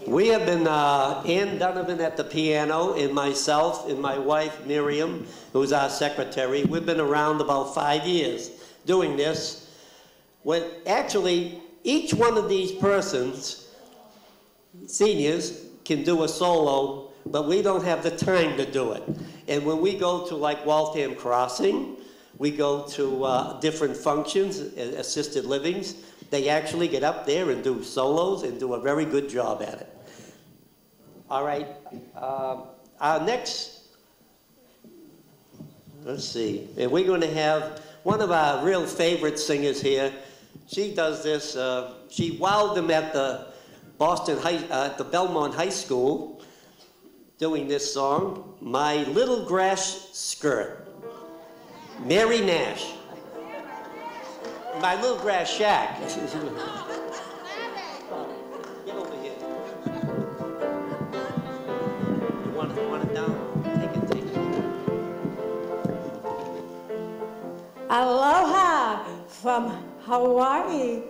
We have been Ann Donovan at the piano, and myself and my wife Miriam, who's our secretary. We've been around about 5 years doing this. When actually each one of these persons, seniors, can do a solo, but we don't have the time to do it. And when we go to like Waltham Crossing, we go to different functions, assisted livings, they actually get up there and do solos and do a very good job at it. All right, our next, let's see, and we're going to have one of our real favorite singers here. She does this, she wowed them at the at the Belmont High School doing this song, My Little Grass Skirt. Mary Nash. My Little Grass Shack. Get over here. You want it down? Take it.
Aloha from Hawaii.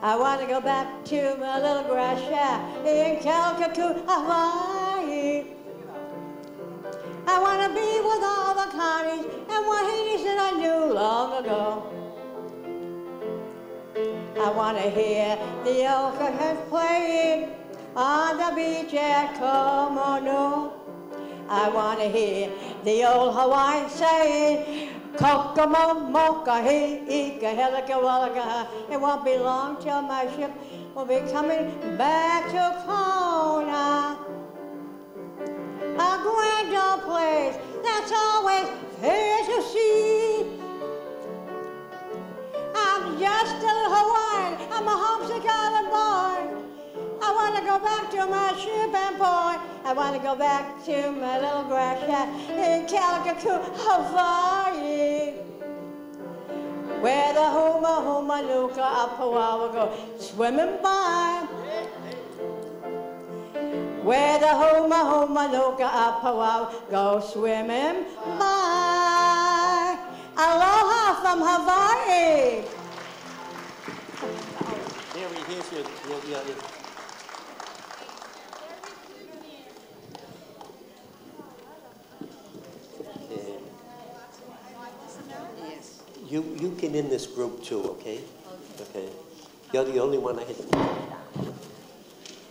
I want to go back to my little grass shack in Calcutta, Hawaii. I want to be with all the Connies and Wahinis that I knew long ago. I want to hear the Okakas playing on the beach at Komono. I want to hear the old Hawaiian saying, Kokomo, moka, he, ika, helika, walaka. It won't be long till my ship will be coming back to Kona. A grand old place that's always fair to see. I'm just a little Hawaiian, I'm a homesick island boy. I want to go back to my ship and port. I want to go back to my little grass shack in Calcutta, Hawaii. Where the huma huma nuka apawa will go swimming by. Where the huma huma nuka apawa go swimming by. Aloha from Hawaii.
Mary, here's your You get in this group too, okay? Okay. You're the only one I had.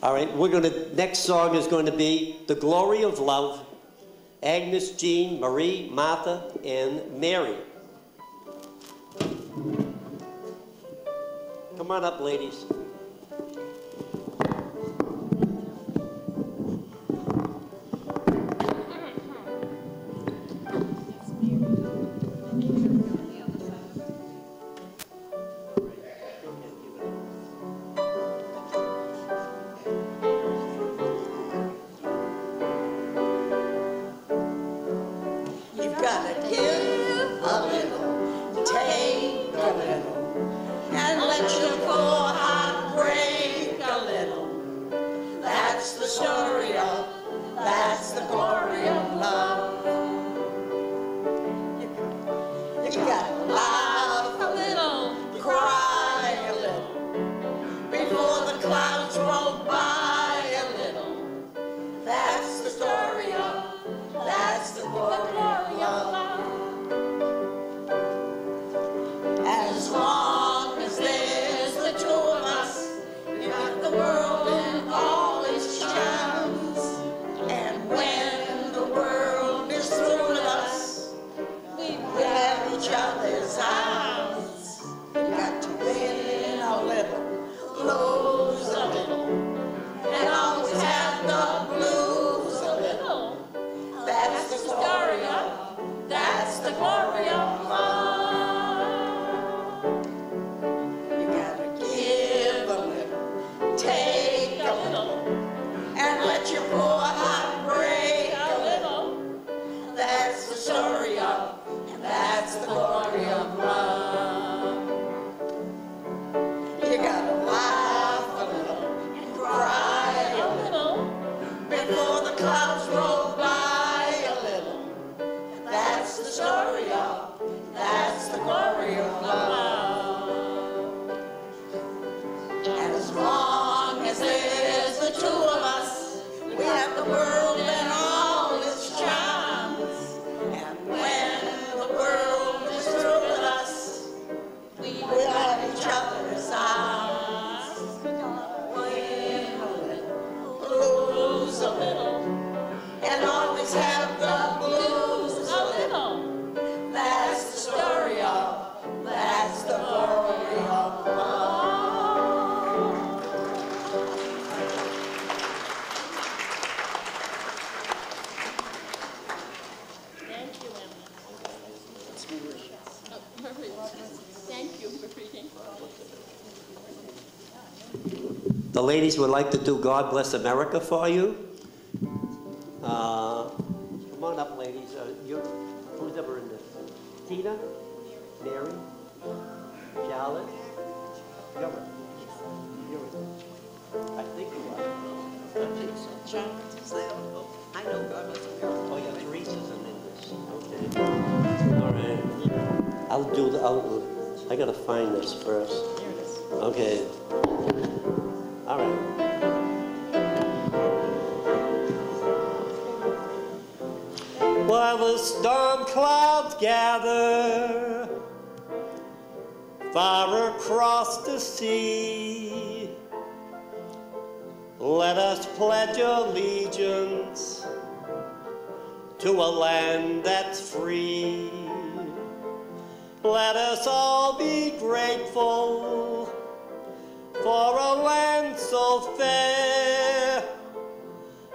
All right, next song is going to be The Glory of Love, Agnes, Jean, Marie, Martha, and Mary. Come on up, ladies. The ladies would like to do God Bless America for you. Come on up, ladies. Who's ever in this? Tina? Mary? Charlotte? You're it. I think you are. I think so. I know God Bless America. Oh, yeah, Teresa's in this. Okay. All right. I gotta find this first. Here it is. Okay. All right. While the storm clouds gather far across the sea, let us pledge allegiance to a land that's free. Let us all be grateful for a land so fair,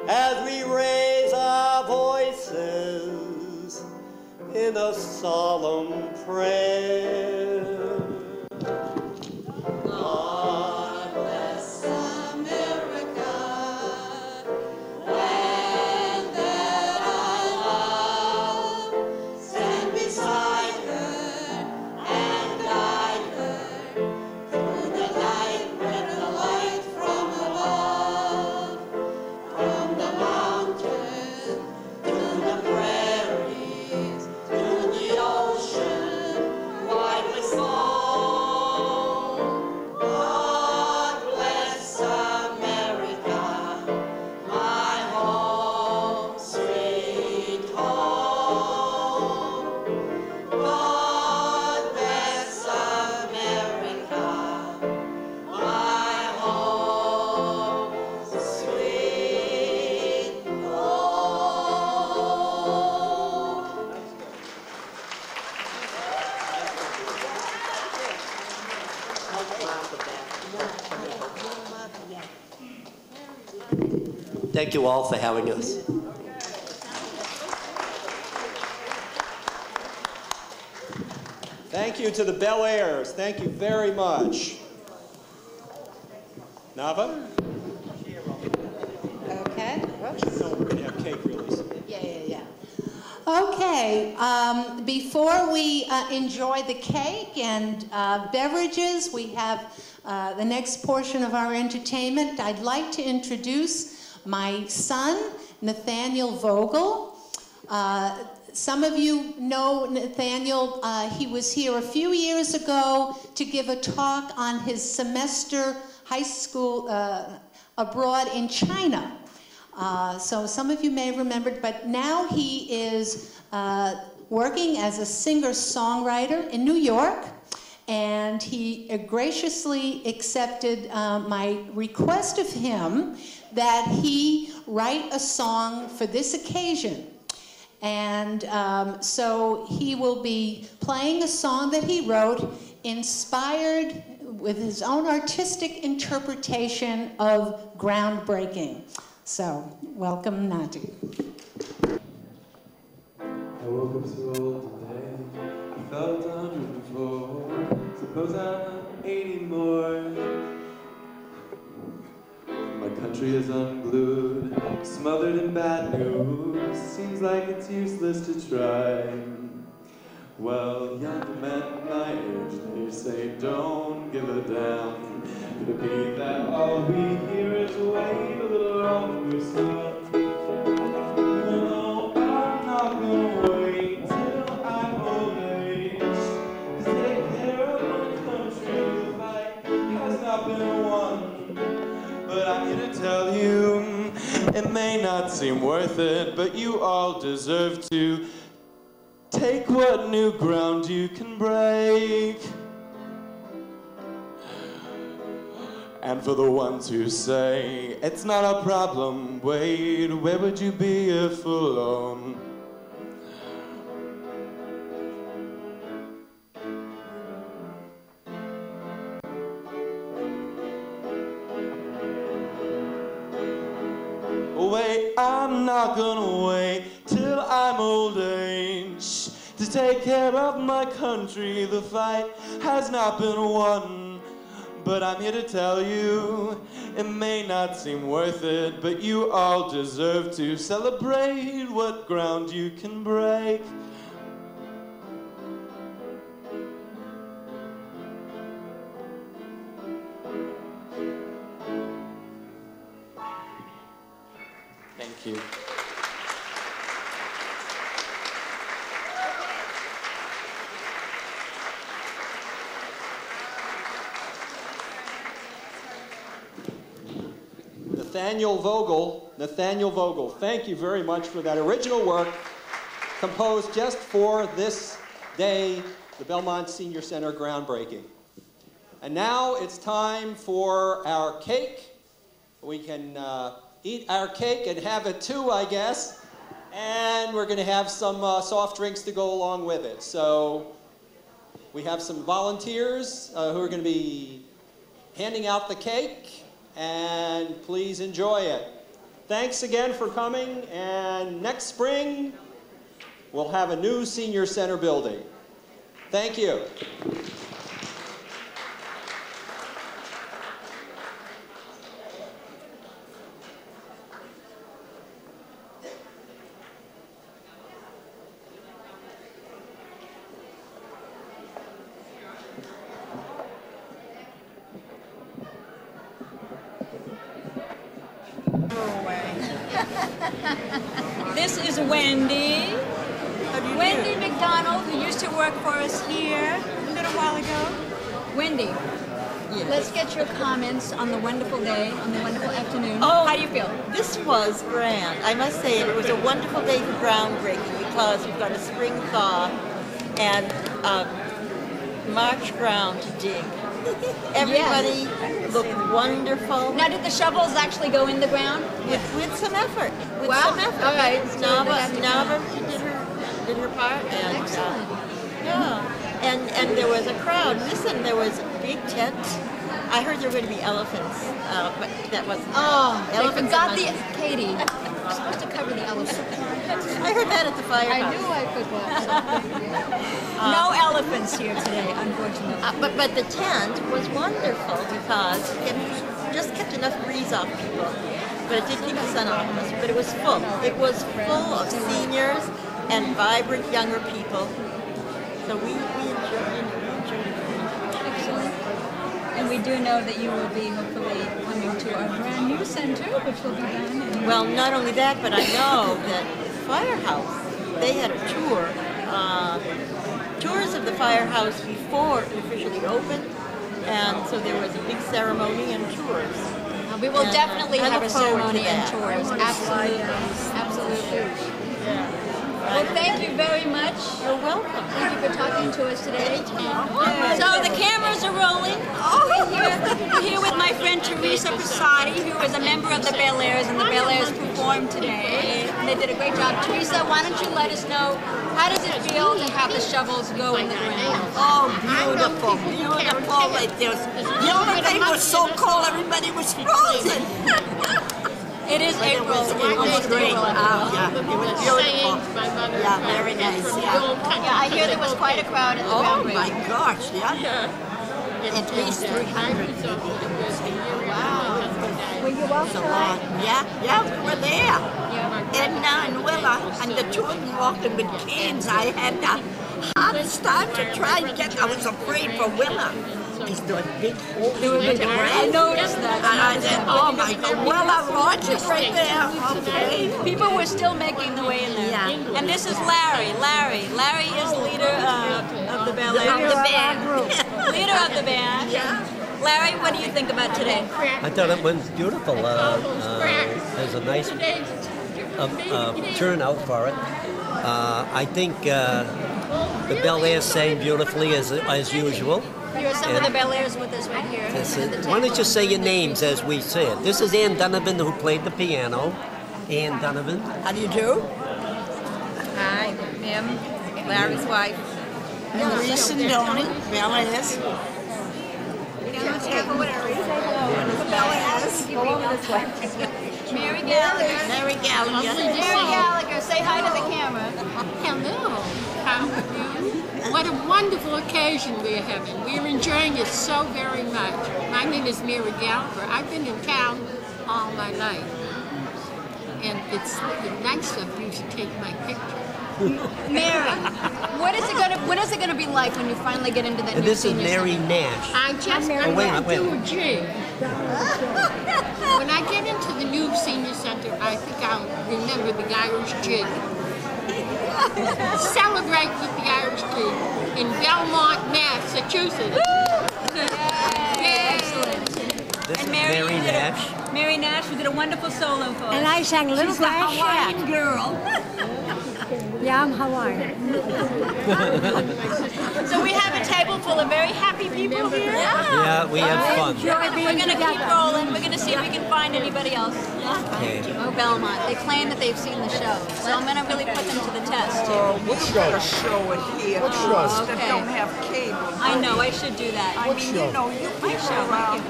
as we raise our voices in a solemn prayer. God bless America, land that I love. Stand beside her and guide her through the night with the light from above. From the mountains to the prairies, to the ocean, widely sown. God bless America, my home, sweet home. God bless America, my home, sweet home. Thank you all for having us.
Thank you to the Bel Airs. Thank you very much. Nava?
Okay.
No, we're going to have cake release.
Yeah. Okay, before we enjoy the cake and beverages, we have the next portion of our entertainment. I'd like to introduce my son, Nathaniel Vogel. Some of you know Nathaniel. He was here a few years ago to give a talk on his semester high school abroad in China. So some of you may have remembered, but now he is working as a singer-songwriter in New York, and he graciously accepted my request of him that he write a song for this occasion. And so he will be playing a song that he wrote, inspired with his own artistic interpretation of groundbreaking. So, welcome, Nati.
I woke up so old today, I felt 104, suppose I'm 80 more. My country is unglued, smothered in bad news, seems like it's useless to try. Well, younger men my age, they say don't give a damn. Could it be that all we hear is wait a little longer, son? No, I'm not gonna wait till I'm old age to take care of my country. The fight has not been won, but I'm here to tell you it may not seem worth it, but you all deserve to take what new ground you can break. And for the ones who say it's not a problem, wait, where would you be if alone? Wait, I'm not gonna wait till I'm old age to take care of my country. The fight has not been won, but I'm here to tell you it may not seem worth it, but you all deserve to celebrate what ground you can break. Thank you.
Nathaniel Vogel. Nathaniel Vogel, thank you very much for that original work composed just for this day, the Belmont Senior Center groundbreaking. And now it's time for our cake. We can eat our cake and have it too, I guess. And we're going to have some soft drinks to go along with it. So we have some volunteers who are going to be handing out the cake, and please enjoy it. Thanks again for coming, and next spring we'll have a new senior center building. Thank you.
This is Wendy. Wendy McDonald, who used to work for us here a little while ago. Wendy, let's get your comments on the wonderful day, on the wonderful afternoon.
Oh,
how do you feel?
This was grand. I must say it was a wonderful day for groundbreaking because we've got a spring thaw and March ground to dig. Everybody looked wonderful.
Now, did the shovels actually go in the ground?
With some effort. With
Wow.
some effort.
All right.
Nava did her part. And,
excellent.
Yeah. And there was a crowd. Listen, there was a big tent. I heard there were going to be elephants, but that wasn't.
Oh, they
elephants
forgot the Katie. We're supposed to cover the elephant.
I heard that at the firehouse.
I knew I forgot. No elephants here today, unfortunately.
But the tent was wonderful because it just kept enough breeze off people. But it did keep the sun off us. But it was full. It was full of seniors and vibrant younger people. So we enjoyed it.
Excellent. And we do know that you will be hopefully coming to our brand new center, which will be done.
Well, not only that, but I know that Firehouse, they had a tour, tours of the firehouse before it officially opened, and so there was a big ceremony and tours.
We will definitely have a ceremony and
tours.
tours. Absolutely. Absolutely.
Yeah.
Well, thank you very much.
You're welcome.
Thank you for talking to us today. So the cameras are rolling. We're here with my friend Teresa Prasadi, who is a member of the Bel Airs, and the Bel Airs performed today. And they did a great job. Teresa, why don't you let us know, how does it feel to have the shovels go in the ground?
Oh, beautiful, beautiful. The only thing was so cold, everybody was frozen.
It is April.
It was great. Yeah, it was beautiful. Yeah, very nice.
Yeah, I hear there was quite a crowd at the
groundbreaking.
groundbreaking.
Oh my gosh, yeah. At least 300 people. Wow.
Were you outside?
Yeah, we were there. Edna and Willa and the children walking with canes. I had the hardest time to try and get. I was afraid for Willa. Because there was big holes in the ground.
I noticed that.
And I said, oh my God, Willa launches right there. Okay.
People were still making the way in there.
Yeah.
And this is Larry. Larry is leader of the Bel Air.
Of the band.
Leader of the band.
Yeah.
Larry, what do you think about today?
I thought it was beautiful. There's a nice turnout for it. I think the Bel Air sang beautifully as usual.
Here are some of the Bel Airs with us right here.
Why don't you say your names as we say it? This is Ann Donovan, who played the piano. Ann Donovan.
How do you do?
Hi, Mim, Larry's wife.
Maurice and Donnie, Bel Airs.
Mary Gallagher.
Mary Gallagher.
Mary Gallagher, say hi to the camera.
Hello. How are you? What a wonderful occasion we're having. We're enjoying it so very much. My name is Mary Gallagher. I've been in town all my life. And it's nice of you to take my picture.
Mary, what is it gonna be like when you finally get into that
And
new
this is
senior
Mary
center?
Nash.
I just
Oh, wait a
want to
minute,
do a jig. When I get into the new senior center, I think I'll remember the Irish jig. Celebrate with the Irish jig in Belmont, Massachusetts.
Excellent.
This
And
is Mary Nash.
Mary Mary Nash, who did a wonderful solo for us.
And I sang Little
She's the
Glass
Hawaiian
Shack.
girl.
Yeah, I'm Hawaiian.
So we have a table full of very happy people here.
Yeah, we had fun.
We're going to keep rolling. We're going to see if we can find anybody else.
Okay.
Oh, Belmont. They claim that they've seen the show. So I'm going to really put them to the test.
What show? Show it here.
What show?
That don't have cable.
I know. I should do that.
I mean, you know, you
My
people
show.
around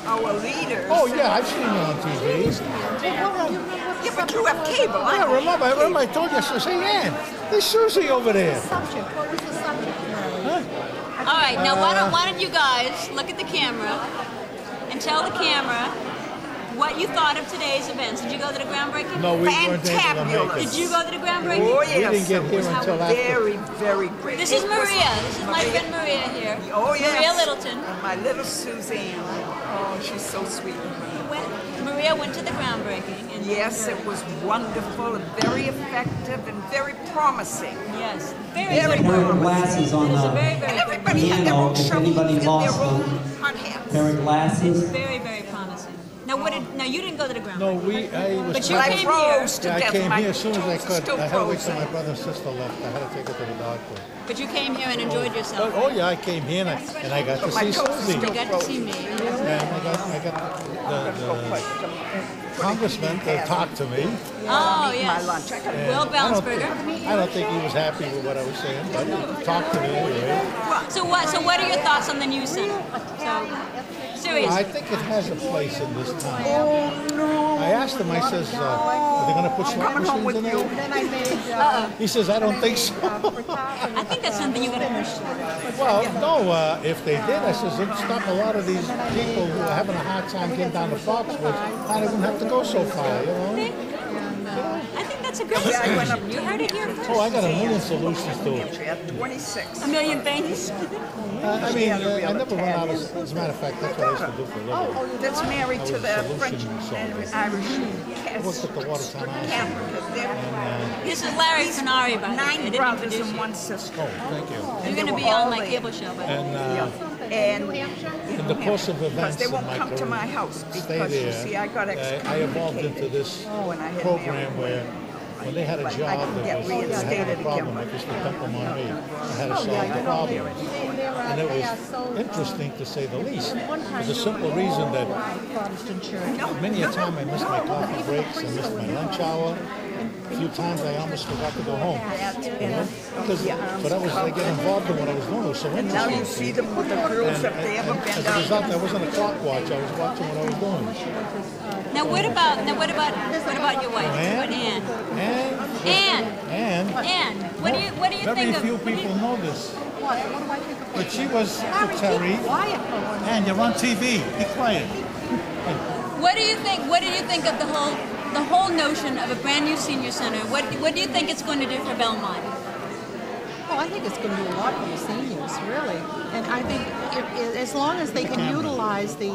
our leaders.
Oh, yeah, I've seen it on TV.
Yeah, but you have cable.
Yeah, remember I told you, I said, hey, Ann, there's Susie over there.
All right. Now, why don't you guys look at the camera and tell the camera what you thought of today's events. Did you go to the groundbreaking?
No, we weren't able to make it.
Did you go to the groundbreaking?
Oh, yes.
We didn't get here until after.
Very, very great.
This is Maria. This is my friend Maria here.
Oh, yes.
Maria Littleton.
And my little Suzanne. Oh, she's so sweet.
Maria went to the groundbreaking. And
Yes, it was wonderful and very effective and very promising.
Yes,
very
Pair of glasses on the
And everybody had their
piano.
own
If
show
anybody
and their
lost
own
them,
hot hats.
pair of glasses.
Very, very promising. Now, now you didn't go to the groundbreaking.
No, I was.
But you
I
came
froze
here.
to
I
death.
came
My
here as soon as I
toes are
could.
still
I had to wait till
frozen.
my brother and sister left. I had to take her to the doctor.
But you came here and enjoyed yourself.
Oh yeah, I came here and I got to see Susie.
You got to see me.
And I got the congressman to talk to me.
Oh, yes.
And
Will Bounsberger.
I don't think he was happy with what I was saying, but he talked to me anyway.
So what are your thoughts on the news center? So, seriously.
I think it has a place in this town. Oh no! I asked him. I says, "Are they going to put slot machines in there?" He says, "I don't think so."
I think that's something you got to push.
Well, no. If they did, I says it'd stop a lot of these people who are having a hard time getting down to Foxwoods. Now they wouldn't have to go so far, you know.
I think that's a great solution. You heard it here first.
Oh, I got a million solutions to it.
She had 26.
A million things.
I mean, I never run out of. As a matter of fact, that's what I used to do for a living.
That's married to the French and Irish
I worked at the Watertown House.
This is Larry Fenari, by the way. I
9
didn't
brothers
introduce
and
you.
1 sister.
Oh, thank you.
You're going to be on my cable show, but
And
in the course of events,
because they won't
in my
come to
career,
my house
stay
because you
there,
see I got
I evolved
excommunicated.
into this
when I had
program
married.
where when they had a
But I
job
can
that
get
was they had
reinstated
a problem,
again,
I just would dump them on me. I had to solve the problem. And it was interesting to say the least, for the simple reason that many a time I missed my coffee breaks, I missed my lunch hour. A few times I almost forgot to go home. You know? But I get involved in what I was doing. It was so
And now you
interesting.
see them with the girls if they ever bend
As a result, I
down.
wasn't a clock watch. I was watching what I was doing.
now what about your wife? What Ann?
And
Ann, what do you
very
think of?
few people know this. But she was secretary. And you're on TV. Be quiet.
What do you think? What do you think of the whole notion of a brand new senior center? What do you think it's going to do for Belmont?
Oh, I think it's going to do a lot for the seniors, really. And I think as long as they can utilize the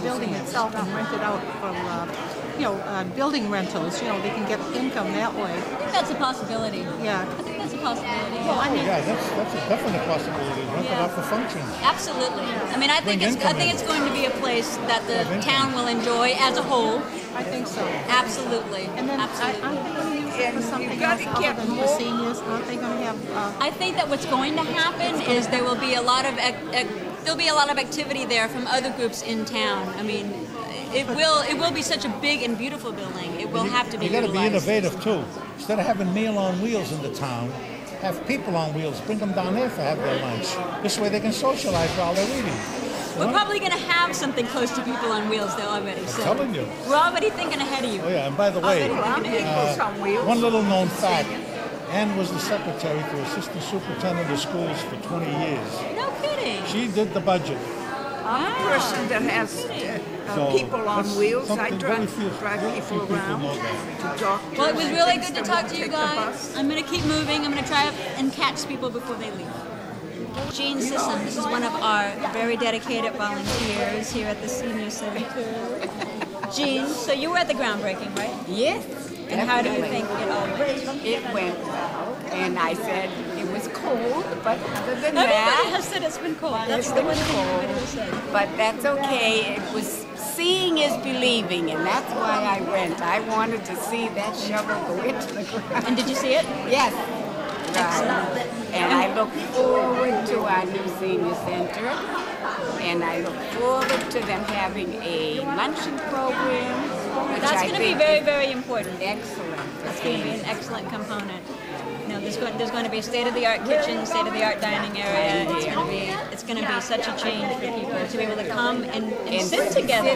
building itself and rent it out from building rentals, they can get income that way.
I think that's a possibility.
Yeah.
I think that's a possibility.
Well, yeah, that's a definite possibility. Rent it out for functions.
Absolutely. I mean, I think it's going to be a place that the town will enjoy as a whole.
I think so.
Absolutely.
And then
absolutely.
aren't they going to use it for something else other than for seniors? Aren't they going to have?
I think that what's going to happen is there will be a lot of activity there from other groups in town. I mean, it will be such a big and beautiful building. It will have to be
You got to be
utilized.
innovative too. Instead of having Meal on Wheels in the town, have people on wheels. Bring them down there for have their lunch. This way they can socialize while they're eating.
We're probably going to have something close to People on Wheels there already. So
I'm telling you.
we're already thinking ahead of you.
Oh yeah, and by the way, one little known fact. Ann was the secretary to assistant superintendent of schools for 20 years.
No kidding.
She did the budget.
I'm a person that has people on wheels. I drive people around to doctors.
Well, it was really good to talk to you guys. I'm going to keep moving. I'm going to try and catch people before they leave. Jean Sisson, this is one of our very dedicated volunteers here at the Senior Center. Jean, so you were at the groundbreaking, right?
Yes.
And how do you think it all went?
It went well, and I said it was
cold, but other than
Everybody
that,
has said it's been cold. That's
it's
the
been
one thing
cold.
everybody has said.
But that's okay. It was seeing is believing, and that's why I went. I wanted to see that shovel go into the ground.
And did you see it?
Yes. Right. And I look forward to our new senior center. And I look forward to them having a luncheon program. Which
That's
I
going to be
think
very,
is
very important.
excellent.
That's going to be an excellent component. You know, there's going to be a state-of-the-art kitchen, state-of-the-art dining area. It's going to be such a change for people to be able to come and sit together.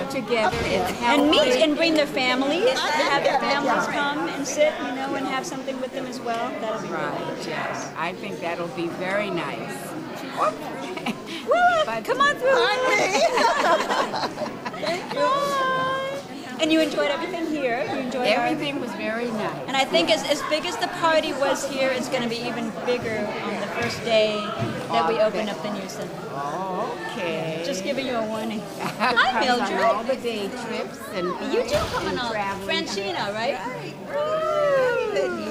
And meet and bring their families, to have their families come and sit, you know, and have something with them as well. That'll be
Right, yes. I think that'll be very nice.
Willa, come on through. Thank you. And you enjoyed everything here? You enjoyed
Everything was very nice.
And I think as big as the party was here, it's going to be even bigger on the first day that we open up the new center.
Okay.
Just giving you a warning.
Hi,
Hi, Mildred.
all the day trips and
You too coming on.
traveling.
Francina, right?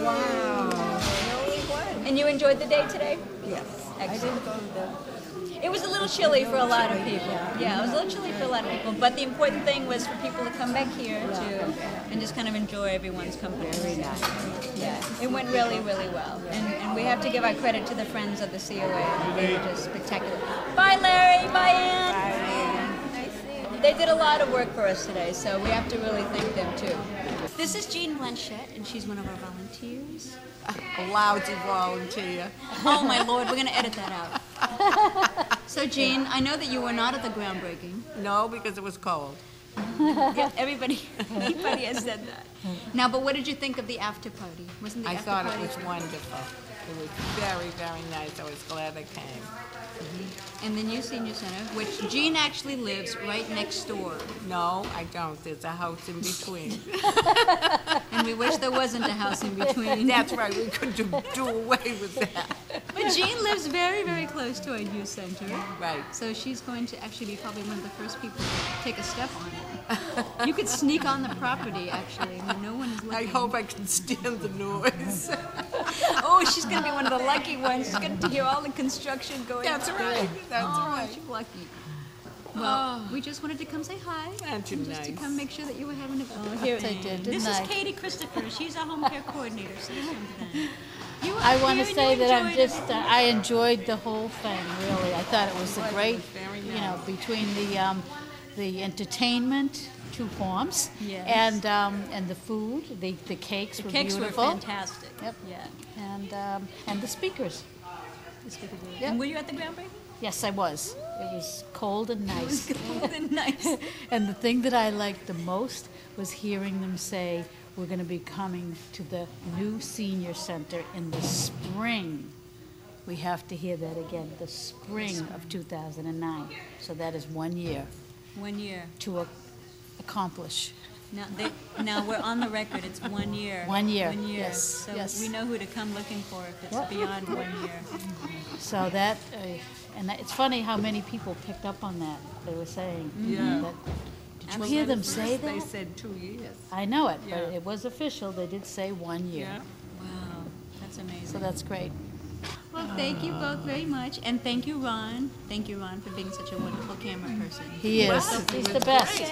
Wow.
And you enjoyed the day today?
Yes.
Excellent. It was a little chilly for a lot of people. Yeah, it was a little chilly for a lot of people. But the important thing was for people to come back here too and just kind of enjoy everyone's company.
Very nice.
Yeah, it went really, really well. And we have to give our credit to the friends of the COA. They were just spectacular. Bye, Larry. Bye, Ann. Bye, Ann. They did a lot of work for us today, so we have to really thank them too. This is Jean Blanchette, and she's one of our volunteers.
A lousy volunteer.
Oh my Lord, we're going to edit that out. So Jean, I know that you were not at the groundbreaking.
No, because it was cold.
Yeah, everybody has said that. Now, but what did you think of the after party? Wasn't the
I
after
thought
party?
it was wonderful. It was very, very nice. I was glad I came.
And the new senior center, which Jean actually lives right next door.
No, I don't. There's a house in between.
And we wish there wasn't a house in between.
That's right. We could do away with that.
But Jean lives very, very close to our youth center.
Right.
So she's going to actually be probably one of the first people to take a step on it. You could sneak on the property, actually, when no one is looking.
I hope I can stand the noise.
Oh, she's going to be one of the lucky ones. She's going to hear all the construction going on.
That's right. That's right.
She's lucky. Well, we just wanted to come say hi.
Aren't you
Just
nice?
to come make sure that you were having a good here.
They did,
This
didn't
is
I?
Katie Christopher. She's our home care coordinator. Say hi to them. You
I
were
want to
here and
say
you
that I'm
enjoyed
just, I enjoyed the whole thing, really. I thought it was a great,
very
you know, between the entertainment, two forms,
Yes.
and the food, the cakes
The
were
cakes
beautiful.
were fantastic.
Yep.
Yeah.
And the speakers. Yep.
And were you at the groundbreaking?
Yes, I was. It was cold and nice.
Cold and nice.
And the thing that I liked the most was hearing them say, we're going to be coming to the new senior center in the spring. We have to hear that again, the spring of 2009. So that is 1 year
1 year.
to accomplish.
Now we're on the record. It's 1 year.
1 year,
1 year.
yes,
So
yes.
we know who to come looking for if it's
Yep.
beyond 1 year.
So that, and it's funny how many people picked up on that. They were saying,
Yeah.
that, did you hear them say
They
that?
said 2 years.
I know it,
Yeah.
but it was official. They did say 1 year.
Yeah.
Wow, that's amazing.
So that's great.
Well, thank you both very much, and thank you, Ron. Thank you, Ron, for being such a wonderful camera person.
He is.
Wow.
He's the best.
Yay.